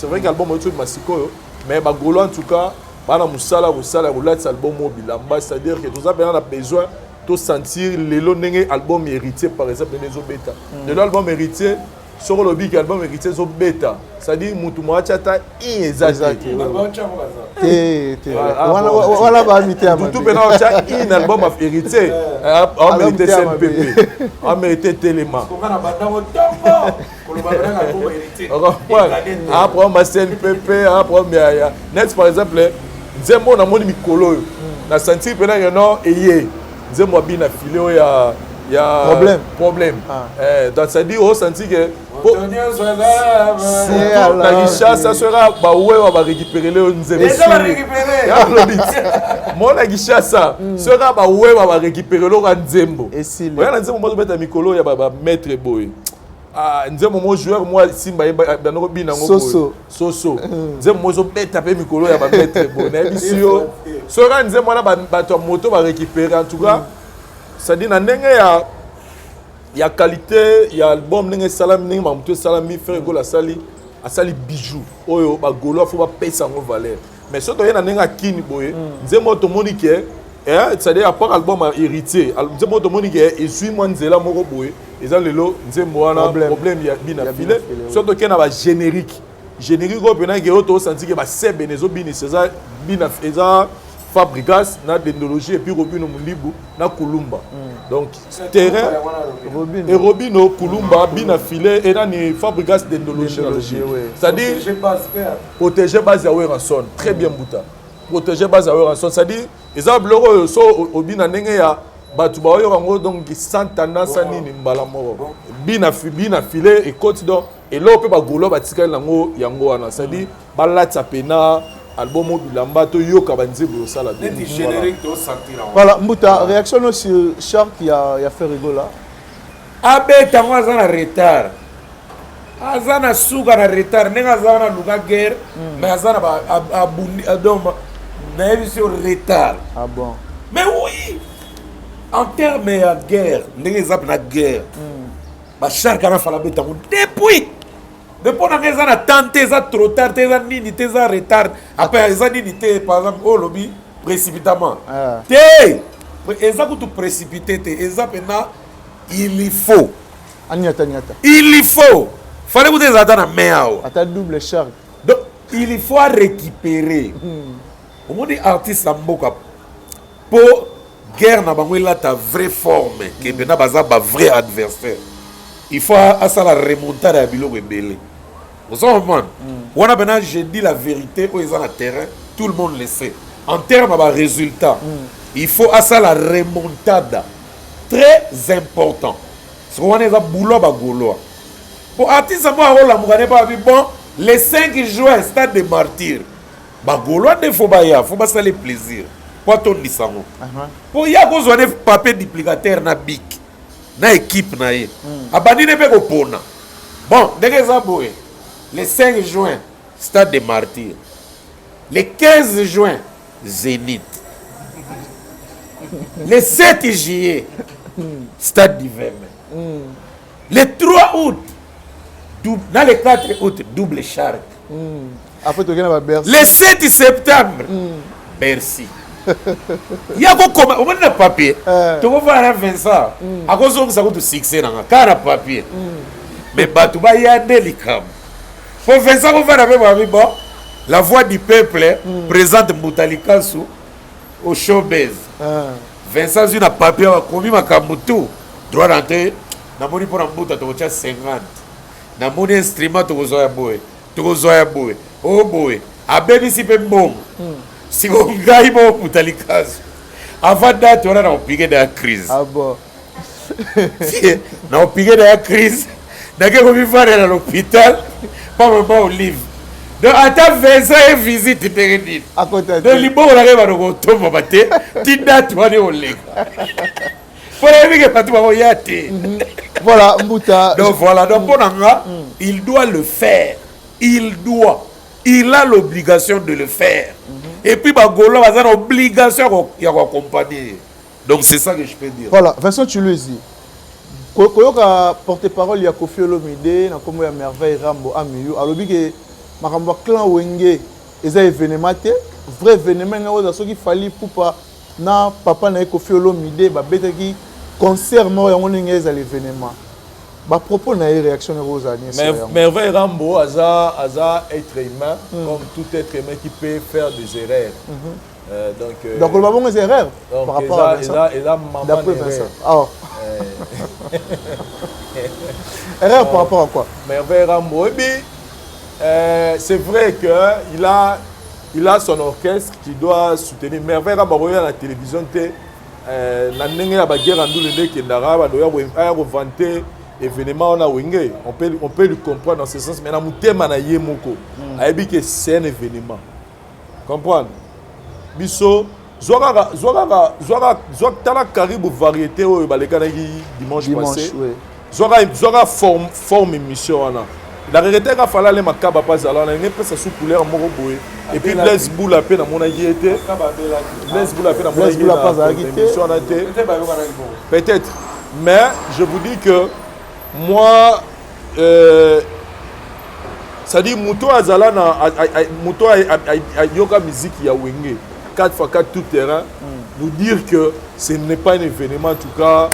vrai que l'album est un massicot, mais les Gaulois en tout cas, album c'est-à-dire que nous avons besoin to sentir lelo ndenge album héritier par exemple les obeta de l'album héritier sur le big album héritier zo beta c'est-à-dire mutu moachata exact voilà ba mité à tout pena ocha un album of héritier a mérité CNPP a mérité Téléma après ma CNPP après net par exemple nzembo na moni mikolo na sentir pena yono eye nzembo bina filé ya problème donc ça dit au senti que la guichassa ça sera ba ouais va récupérer le nzembo mon la guichassa sera ba ouais va récupérer le nzembo voilà nzembo mo beta mikolo ya ba maître boy nzembo mo joueur moi simba banoko bina ngo soso nzembo mo zo beta pe mikolo ya ba maître boy na bisio sera nzembo na ba to moto va récupérer en tout cas ça dit na ndenge ya qualité ya album ndenge salam ndenge mamuto salami faire go la sali asali bijou oyo ba golo faut ba pesa ngo valeur mais surtout yena ndenge akini boye nzembo to monike ça dit à part album héritier nzembo to monike et suis moi nzela moko boye eza lelo nzembo wana problème ya bina filé surtout kena ba générique ko pena ke auto senti ke ba sebe nezo bini ceza bina eza Fabrigas na dendologie et puis Robino Mulibu na Kulumba. Donc terrain et Robino Kulumba bina filé et na ni Fabrigas dendologie. C'est-à-dire protéger base à Weranson. Très bien Bouta. Protéger base à Weranson. C'est-à-dire ils ont bloro so obina ndenge ya batu ba yo rango donc santana sani ni mbala moro. Bina filé et côte donc et là peut ba golo ba tikala nango yango wana. C'est-à-dire balata pena album bilamba to yoka banzebo sala bien générique to sentir voilà Mbuta réaction sur Shark qui a fait rigola abeta moi za na retard azana suka na retard nenga zana luka guerre mais azana ba abundi adoma na émission retard ah bon mais oui en termes de guerre nenga zap na guerre ba Shark ana fala beta depuis on a eza na tante eza trop tard eza nini te eza retard après eza nini te par exemple au lobby précipitamment te eza kutu précipité te eza pena il faut il faut fallait que eza ta na mea ata double Shark donc il faut récupérer au moins artiste na mboka pour guerre na bango la ta vraie forme que pena baza ba vrai adversaire il faut à ça la remontada ya biloko ebele. Vous comprenez? On a maintenant, j'ai dit la vérité, où ils ont le terrain, tout le monde le sait. En termes de résultats, il faut à ça la remontada. Très important. Parce qu'on a un boulot à Gaulois. Pour artiste, bon, les 5 juin, stade des martyrs. Gaulois, il faut pas ça les plaisir. Pour ton lisango. Pour y avoir un papier duplicateur na bic. Na équipe na ye. Abandi ne peut pas pona. Bon, dès que ça boue. Le 5 juin, stade des martyrs. Le 15 juin, Zénith. Le 7 juillet, stade du Verme. Le 3 août, dans le 4 août, double Shark. Le 7 septembre, Bercy. Il y a un papier. Tu vas voir un Vincent. À cause de ça, tu succès dans un papier. Mais tu vas y aller délicat. Pour faire ça, on va avec bon, la voix du peuple présente Moutalikasu au showbiz. Vincent Zuna papier a commis ma kamutu. Droit d'entrée, na moni pour un bout à 50. Na moni instrument to gozoya boy. To gozoya boy. Oh boy. A baby si pe mbom. Si on gagne mon Moutalikasu. Avant date, on a piqué de la crise. Ah bon. On a piqué de la crise. On a à l'hôpital. Pas vraiment au livre. Donc, à ta Vincent et visite, tu à côté de Libo, on arrive à nous tomber. Tu n'as pas de leg. Voilà, Mbuta. Donc, voilà. Donc, il doit le faire. Il a l'obligation de le faire. Et puis, Golo a l'obligation d'accompagner. Donc, c'est ça que je peux dire. Voilà, Vincent, tu le dis. Koyoka porte-parole ya Kofi Olomide na komo ya merveille Rambo Amiyu alobi ke makambo clan wenge eza événement te vrai événement nga oza soki fali pupa na papa na Koffi Olomide babetaki concert mort yango ndenge eza l'événement. Ba propos na réaction aux années. Merveille Rambo aza être humain comme tout être humain qui peut faire des erreurs. Donc le babon des erreurs par rapport à ça. D'après Vincent. Ah. Erreur par rapport à quoi? Merveille Rambo, c'est vrai que il a son orchestre qui doit soutenir. Merveille Rambo à la télévision na ndenge ya baguerre andule ndeke ndara ba doya vanter événement on peut le comprendre dans ce sens mais na mutema na ye moko ayebi que c'est un événement. Comprendre? Biso zwaka tala karibu variété oyo balekanaki dimanche passé. Zwaka forme émission wana. La réalité ka fala le makaba pas alors na ngepé sa sous couleur moko boye et puis Blaise Boula pe na mona yete Blaise Boula pe na mona yete peut-être mais je vous dis que moi ça dit muto azala na muto yoka musique ya wenge 4x4 tout terrain nous dire que ce n'est pas un événement en tout cas.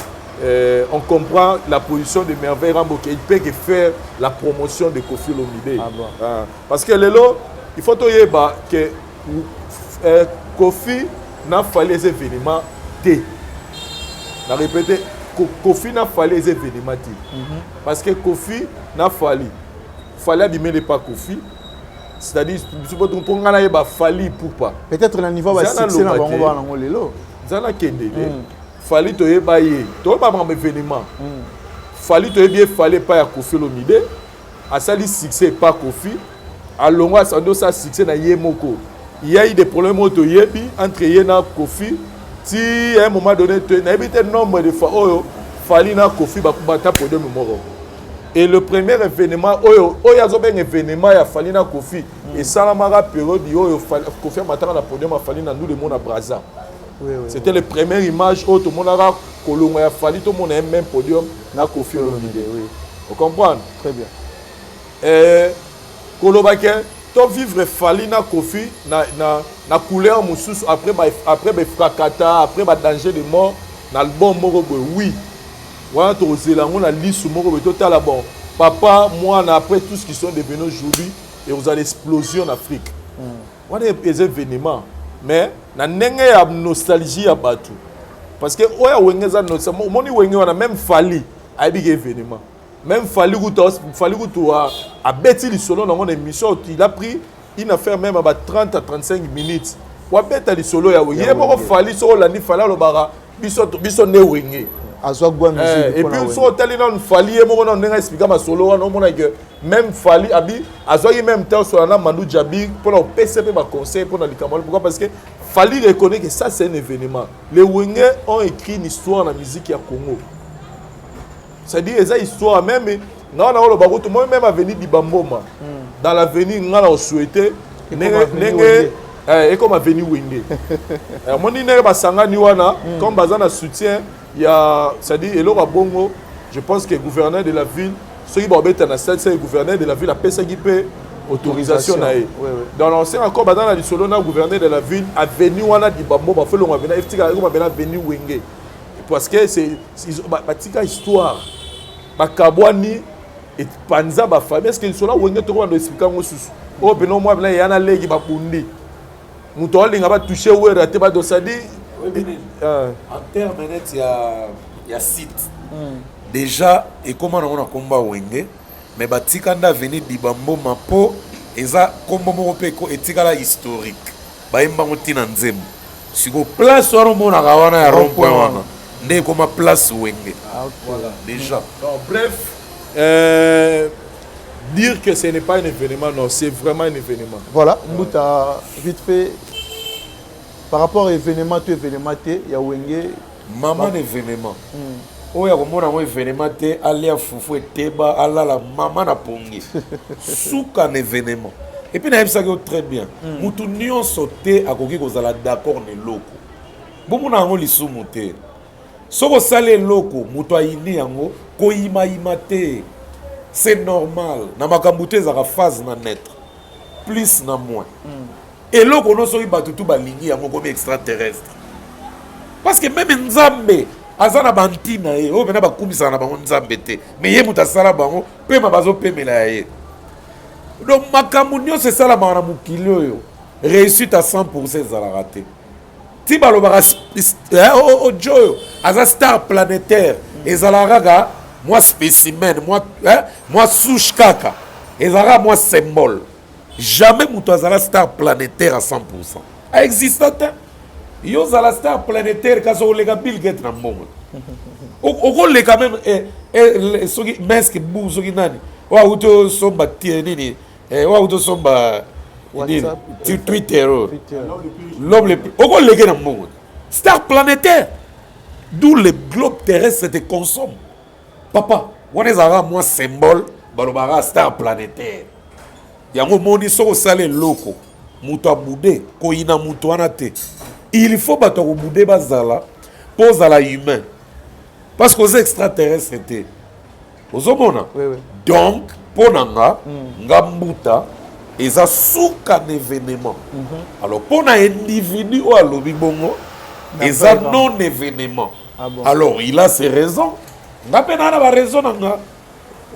On comprend la position de Merveille Rambo qu'il peut que faire la promotion de Koffi Olomide. Ah bon. Parce que il faut que Koffi n'a fallu ces événements. Je répète, Koffi n'a fallu ces événements. Parce que Koffi n'a fallu. Il fallait abîmer pas Koffi. C'est-à-dire, pour fallu pour pas. Peut-être le niveau va succès dans le Fallait te ébailler, tu pas un événement. Fallait te bien fallait pas à Koffi Olomide. À ça succès pas Koffi. À longue ça doit ça succès na Yemoko. Il y a eu des problèmes auto yebi entre Yena Koffi. Si à un moment donné tu n'as évité nombre de fois oh fallait na Koffi ba kubata podium moro. Et le premier événement oyo azo ben événement ya fallait na Koffi et ça la mara période oyo Koffi matanga na podium fallait na nous le monde à Brazza. Oui. C'était la première image où tout le monde a colomé a fallu tout le monde a même podium na Koffi Olomide. Oui. Vous comprenez? Très bien. Kolobake, tu vivre fallu na Koffi na couleur moussous après fracata après danger de mort na album moko oui. Voilà tu osé on a liste moko total là bon. Papa moi après tout ce qui sont devenus aujourd'hui et vous allez explosion en Afrique. Voilà des événements. Mais na ndenge ya nostalgie ya batu parce que oya wengeza nostalgie moni wenge wana même fali ayebi événement même fali kuto a beti li solo dans mon émission il a pris une affaire même à 30 à 35 minutes wa beta li solo ya wenge yebo fali so la ni fala lo bara biso ne wenge azwa gwa musique et puis so tali non fali yebo non ndenge expliquer ma solo wana on mona que même fali abi azwa même temps sur la Mandou Djabi pour le PCP ma conseil pour le Kamal pourquoi parce que fali reconnaît que ça c'est un événement les Wenge ont écrit une histoire dans la musique ya Congo c'est-à-dire ils ont histoire même non le baroto moi même avenue Dibamboma dans l'avenue ngala souhaité et comme avenue Wenge mon nene ba sangani wana comme bazana soutien il y a c'est-à-dire elo ba bongo je pense que le gouverneur de la ville ceux qui vont être dans c'est le gouverneur de la ville a payé qui peut autorisation na e dans l'ancien encore dans la solo na gouverneur de la ville avenue wana Dibambo ba fait long avenue eftika ko ba avenue Wenge parce que c'est batika histoire ba kabwani et panza ba famille est-ce que cela Wenge to ko ndo expliquer ngo susu o beno moi bla yana legi ba bundi muto alinga ba toucher wera te ba dosadi en terme net il y a site déjà et comment on a combat Wenge mais batikanda venir Dibambo mapo eza kombo moko peko etikala historique baimba ngotina nzembo siko place wana mona kawana ya rond-point wana nde koma place Wenge voilà déjà donc bref dire que ce n'est pas un événement non c'est vraiment un événement voilà Mbuta vite fait par rapport à événement il y a Wenge maman événement oya komona mo événement te alia fufu eteba alala mama na pongi suka un événement et puis na yebisa que très bien mutu nyonso te akoki kozala d'accord ne loko bomona ngo lisumu te soko sale loko mutu ayini yango koyima yima te c'est normal na makambo te ezaka phase na naître plus na moins et loko no soki batu tu balingi yango comme extraterrestre parce que même nzambe azana bantina ye o mena bakumisana na bango nzambe te mais ye muta sala bango pe mabazo pemela ye donc makambo nyonso esalama na mokili oyo réussite à 100% ezalaka te ti balobaka ojo oyo aza star planétaire ezalaka kaka mwa spécimen mwa souche kaka ezalaka mwa symbole jamais moto azala star planétaire à 100% aexista te yo ozala star planétaire kasi oleka Bill Gates na mbongo okoleka même soki meske bu soki nani wauti osomba tie nini wauti osomba Twitter l'homme le plus okoleke na mbongo star planétaire d'où le globe terrestre te consomme papa wana ezalaka mwa symbole balobaka star planétaire yango moni soko osala eloko moto abude koyina moto wana te il faut bato akobude bazala mpo ozala humain parce que oza extraterrestre te ozomona donc mpo na nga mbuta eza suka na événement alors mpo na individu oyo alobi bongo eza non événement alors il a ses raisons nga mpe naa na baraison na nga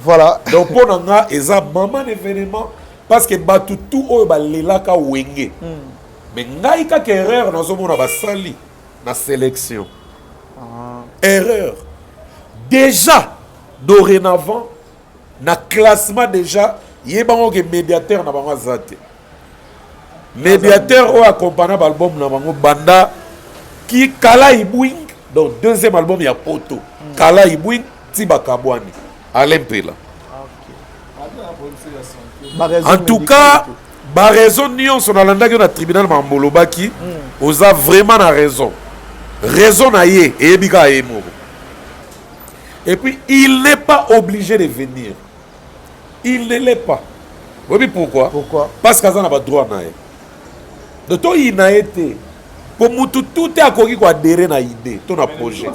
voilà donc mpo na nga eza mama na événement parce que bato tout oyo balelaka wenge mais ngai kaka erreur nazomona basali na sélection erreur déjà dorénavant na classement déjà yebango ke médiateur na bango aza te médiateur oyo accompagna baalbum na bango banda ki kala ibwing donc deuxième album ya poto kala ibwing ti bakabwani Alain Pela en tout cas raison nyonso nalandaki na tribunal mambolobaki oza vraiment na raison na ye eyebi kaka ye moko et puis il n'est pas obligé de venir il ne l'est pas oyebi pourquoi parce qu'aza na badroit na ye de toyina ye te po mutu tout akoki koadere na idée to na projet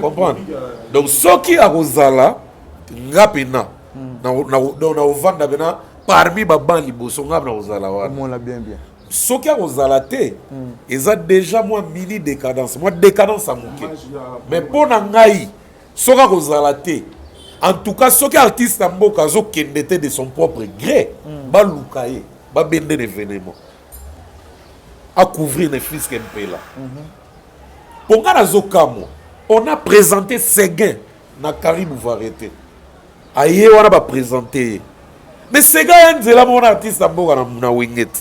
comprendre donc soki akozala nga pena na ovanda pena parmi baban liboso nga na kozala wana soki akozala te eza déjà mwa mini décadence mwa décadence ya moke mais mpo na ngai soki akozala te en tout cas soki artiste ya mboka azokende te de son propre gré baluka ye babende l'événement couvrir les fils Mpela mpo nga nazokamwa on a présenté Séguin na Caribou Varieté aye wana baprésenté ye mais Sega ya nzela mona artiste ya mboka na wenge te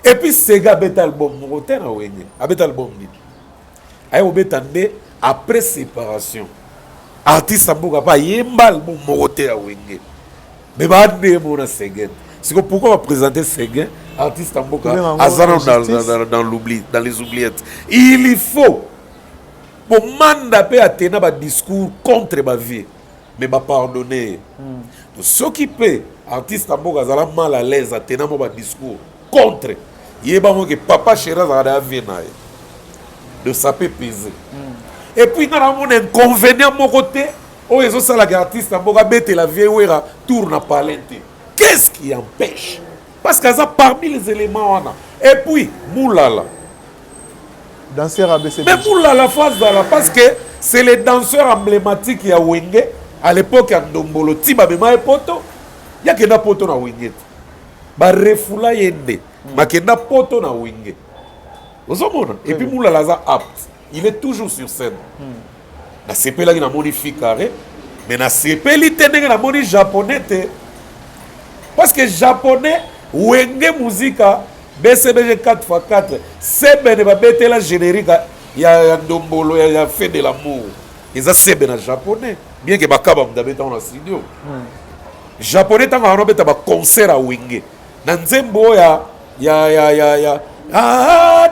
et puis Sega abeta album moko te na wenge abeta album nini aye kobeta nde après séparation artiste ya mboka pa yemba album moko te ya wenge mais baande mona Séguin siko pourquoi baprésenté Séguin artiste ya mboka aza dans l'oubli dans les oubliettes il faut pour manda pe atena ba discours contre ba vie mais ba pardonner ceux qui paient artiste mboka azala mal à l'aise atena mo ba discours contre yeba mo que papa Chéra za vie na de ça peut peser et puis na mon inconvénient mon côté o ezo sala que artiste mboka bete la vie wera tourne palente qu'est-ce qui empêche parce que ça parmi les éléments wana et puis moulala danseur ABC mais moulala phase là parce que c'est les danseurs emblématiques ya wenge à l'époque ya Ndombolo tiba bema poto ya kenda poto na wenge ba refula yende makenda poto na wenge ozomona et puis moulala za apte il est toujours sur scène na sepela ki na moni Fikare mais na sepeli tendenge na moni japonais te parce que japonais wenge muzika BCBG 4x4 sebe ba betela générique ya Ndombolo ya fait de l'amour eza sebe na japonais bien que bakaba mdabeta na studio japonais tanga no beta ba concert a wenge na nzembo ya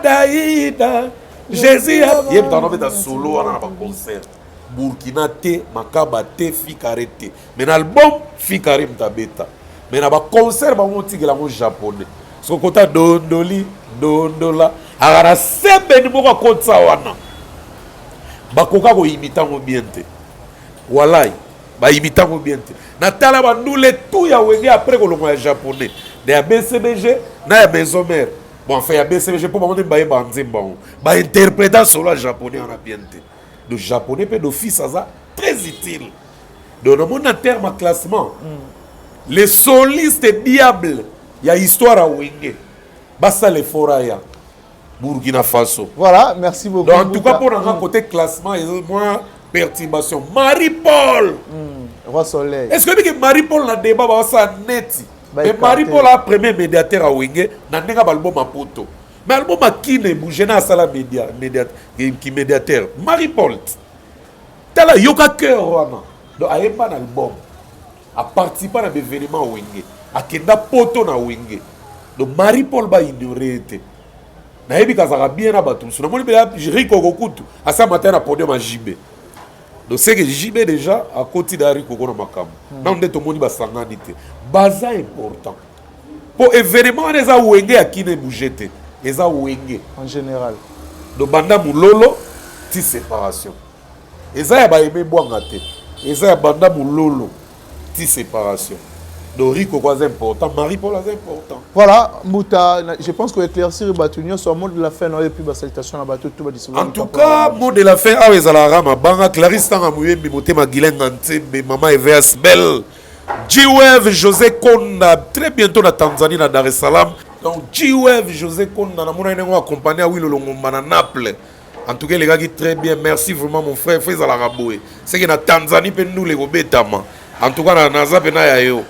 daida Jésus yem tanga beta solo wana na ba concert Burkina te makaba te Fikare te mais na album Fikare mtabeta mais na ba concert ba motikela mo japonais so kota dondola agara sebe ni moko kotsa wana bakoka ko imita mo bien te walai ba imita mo bien te na tala ba ndule tout ya wenge après kolongo ya japonais de ya BCBG na ya maison mère Bon, enfin, il y a BCBG pour moi, bah interprétant solo japonais en a bien été. Le japonais peut d'office, ça très utile. Donc, dans mon terme à classement, les solistes diables, il y a histoire à Wenge. Basta les Foraya, Burkina Faso. Voilà, merci beaucoup. Donc, en tout cas, pour un côté classement, il y a moins perturbation. Marie-Paul. Roi Soleil. Est-ce que Marie-Paul a débat ça net? Mais Marie-Paul a premier médiateur à Wenge, n'a pas l'album à poto. Mais l'album à qui ne bouge pas à la médiateur. Marie-Paul. T'as yoka cœur wana. Donc a pas l'album. A participer à l'événement Wenge. A kenda poto na Wenge. Donc Marie-Paul va ignorer. Na yebi kazaka bien na batou. Na moni bela Rico Kokutu. A ça matin na podium à JB. Donc c'est que JB déjà à côté d'Ari Koko na makam. Na on est tout monde ba sanganité. Baza important. Pour événement les a Wenge à qui ne bougete. Les a Wenge en général. Donc banda mulolo ti séparation. Eza ya ba aimé boangate. Eza ya banda mulolo ti séparation. Donc Rico quoi important, Marie-Paul est important. Voilà, Mouta, je pense que éclaircir Batunio sur le mot de la fin, et puis salutation à Batou tout en tout cas, mot de la fin, ah oui, Zalara, ma banga, Clarisse Tanga Mouye, Bimote Maguilen Nante, Maman Evers Bell, G-Wave, José Konda, très bientôt na Tanzanie, na Dar es Salaam. Donc G-Wave, José Konda, na mouna yengo accompagné à Willo Longomba na Naples. En tout cas, les gars, qui très bien, merci vraiment mon frère, Fais Zalara Boé. C'est que na Tanzanie, nous les Robetama. En tout cas, na Naza Pena Yayo.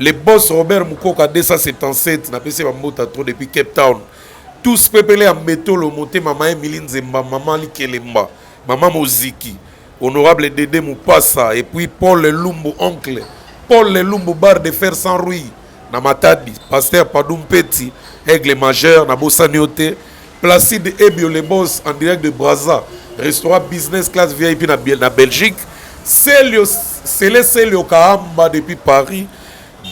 Les boss Robert Moukoka 277, n'a pas essayé de trop depuis Cape Town. Tous peuplés en métaux, le monté, maman Emiline Zemba, maman Likelemba, maman Moziki, honorable Dédé Moupassa, et puis Paul Lumbu, oncle, Paul Lumbu, bar de fer sans rouille, Namatadi, pasteur Padoum Petit, Aigle Majeur, Nabosa Niote, Placide Ebio, les boss en direct de Brazza, restaurant business class VIP na Belgique, Célio Kahamba depuis Paris,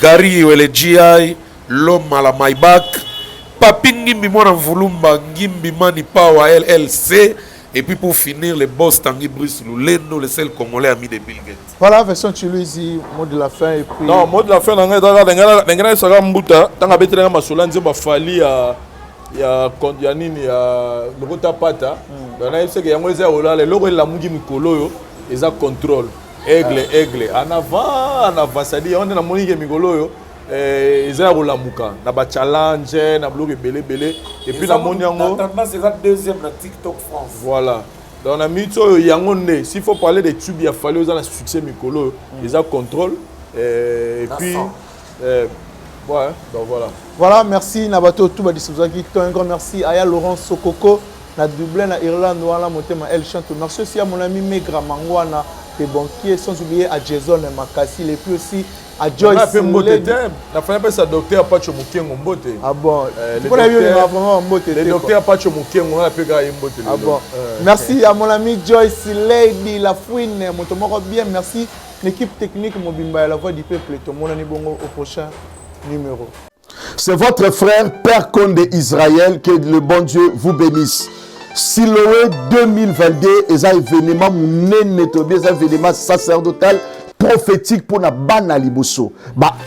Gary le GI, l'homme à la Maybach, Papi Ngimbi Mwana Mvulumba, Ngimbi Mani Power LLC, et puis pour finir, les boss Tanguy Bruce Lulendo, le seul Congolais ami de Bill Gates. Voilà, version Chiluizi, mot de la fin et puis... Non, mot de la fin, n'engana saka mbuta, tanga betelanga masola nzemba fali ya nini ya lokota pata. Donc na yebise ke yango eza olala, loko la mungi mikolo yo, eza contrôle. Aigle, en avant, c'est-à-dire, on est dans mon équipe Migolo, ils ont la mouka, na ba challenge, na bloqué belé, et puis la moniango. C'est la deuxième na TikTok France. Voilà. Donc on a mis ça, yangonde. S'il faut parler des tubes, il a fallu aux succès Migolo, ils ont contrôle, et puis, ouais, donc voilà. Voilà, merci Nabato Touba Dissouzaki, un grand merci à Laurent Sokoko, na Dublin, na Irlande, voilà, Motema El Chanto. Merci aussi à mon ami Megra Mangwana. Les banquiers, sans oublier à Jason et Makassi, et puis aussi à Joyce. On a fait Mbote. On a fait ça docteur Pacho Mukengo Mbote. Ah bon. Le docteur Pacho Mukengo, on a fait Mbote. Ah bon. Merci à mon ami Joyce Lady, la fouine, mon bien. Merci l'équipe technique Mobimba, la voix du peuple. Tout le monde est bon au prochain numéro. C'est votre frère, Père Condé Israël, que le bon Dieu vous bénisse. Siloé 2022, et un événement événement sacerdotal prophétique pour la bana liboso,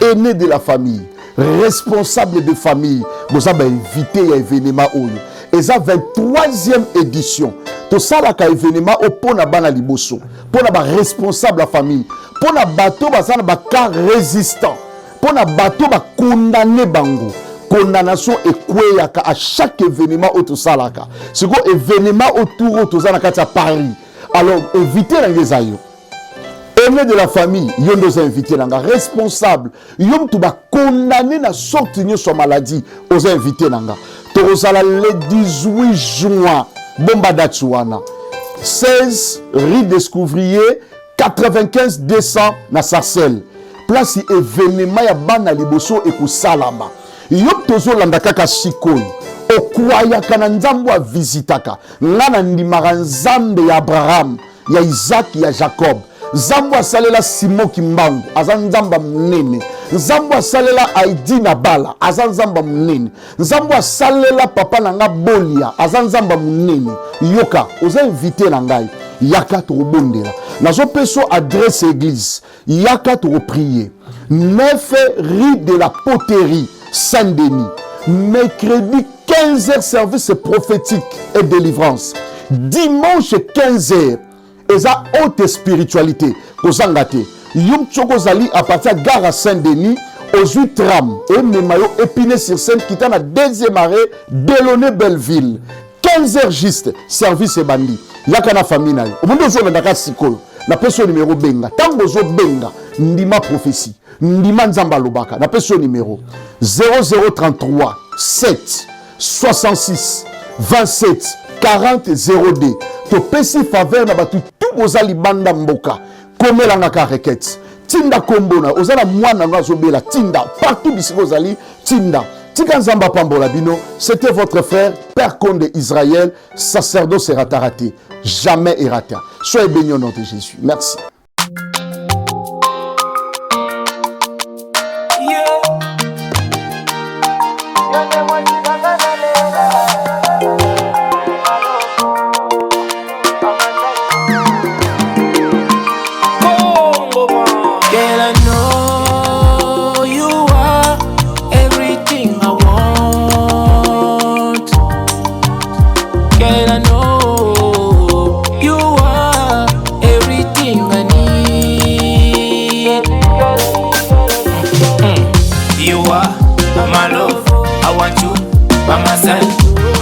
aîné de la famille, responsable de famille, vous avez invité à événement oyo. Et ça 23e édition. Tout ça là événement pour la bana liboso, pour la responsable de la famille, pour la bateau ba cas résistant, pour la bateau ba condamné bango. Condamnation et quoi à chaque événement autour salaka. C'est quoi événement autour autour salaka à Paris. Alors évitez les aïeux. Aîné de la famille, yon nous invité nanga responsable. Yon tu vas condamner na sortie sur maladie aux invités nanga. Torosala le 18 juin bomba datsuana. 16 rue Descouvrier 95 200 na Sarcelles. Place événement ya bana liboso et ku salama. Yop tozo landa kaka sikoy okwaya kana nzambo a visitaka ngana ndimaka nzambe ya Abraham ya Isaac ya Jacob nzambo asalela Simon Kimbangu aza nzamba munene nzambo asalela Aidi na Bala aza nzamba munene nzambo asalela papa nanga Bolia aza nzamba munene yoka oza invité na ngai yaka tobondela nazo peso adresse église yaka to prier 9 rue de la Poterie Saint-Denis, mercredi 15h, service prophétique et délivrance. Dimanche, 15h, et ça, haute spiritualité. Kozangate. Yum Chokozali, à partir de Gare à Saint-Denis, aux 8 trams, et Memayo, Épinay sur scène, qui est à deuxième arrêt, Delaunay Belleville. 15h juste, service et bandi. Yakana famille. Au bout de jour, on a sikolo. La personne numéro Benga. Tango zo Benga, Ndima prophétie. Ndima Nzamba Lobaka. La personne numéro 0033 7 66 27 40 0D. To pesi faveur na batu tout bozali banda mboka. Komelanga ka requête. Tinda kombona, ozala mwana ngazobela tinda partout bisiko zali tinda. Tika Nzamba Pambola Bino, c'était votre frère, Père Condé Israël, sacerdoce raté. Jamais errata. Soyez bénis au nom de Jésus. Merci.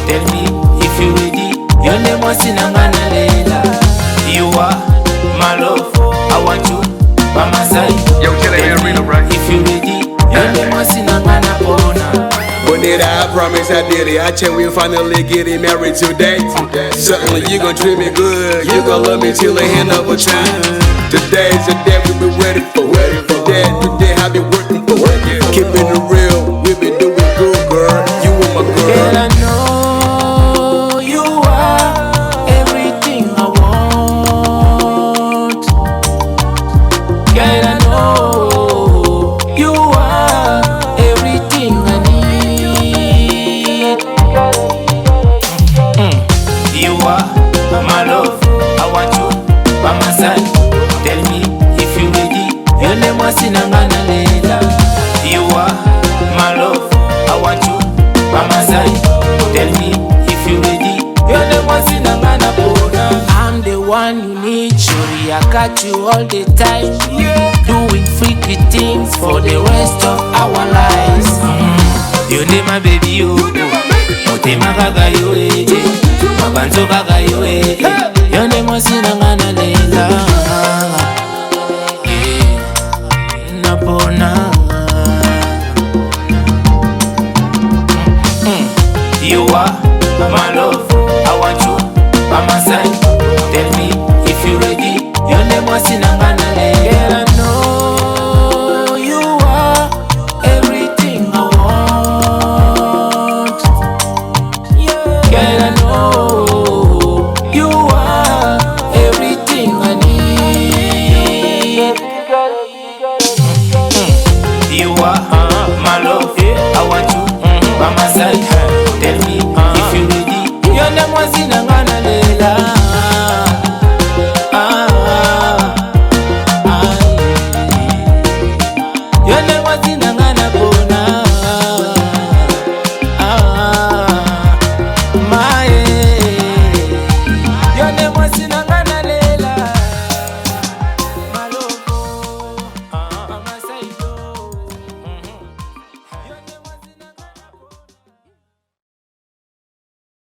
Tell me if you ready. Your name was Sinangana Leila. You are my love. I want you by my side. Yo, tell me if you ready. Your name was Sinangana Bona. Bonita, I promise I did it. I check we finally getting married today. Certainly you gon' treat me good. You gon' love me till the end of a time. Today's the day we been ready for. Today I been working for. Keeping it real, we been doing good, girl. You and my girl. Girl, I know you are everything I want. Girl, I know you are everything I need. You are my love. I want you by my side. Tell me if you ready. Your name was Sinangana Leila. You are my love. I want you by my side. Tell me if you ready. Your name was Sinangana Bona. I'm the one you need. Surely I got you all the time. Doing freaky things for the rest of our lives. You name my baby, you. Motema gaga yo, mabanzo gaga yo, your name was Sinangana Leila. Napona. You are my love. I want you by my side. Tell me if you ready. Your name was Sinangana Leila. Girl, I know you are everything I want. Girl, I know you are everything I need. You are my love. I want you by my side. Tell me if you ready. Your name was Sinangana.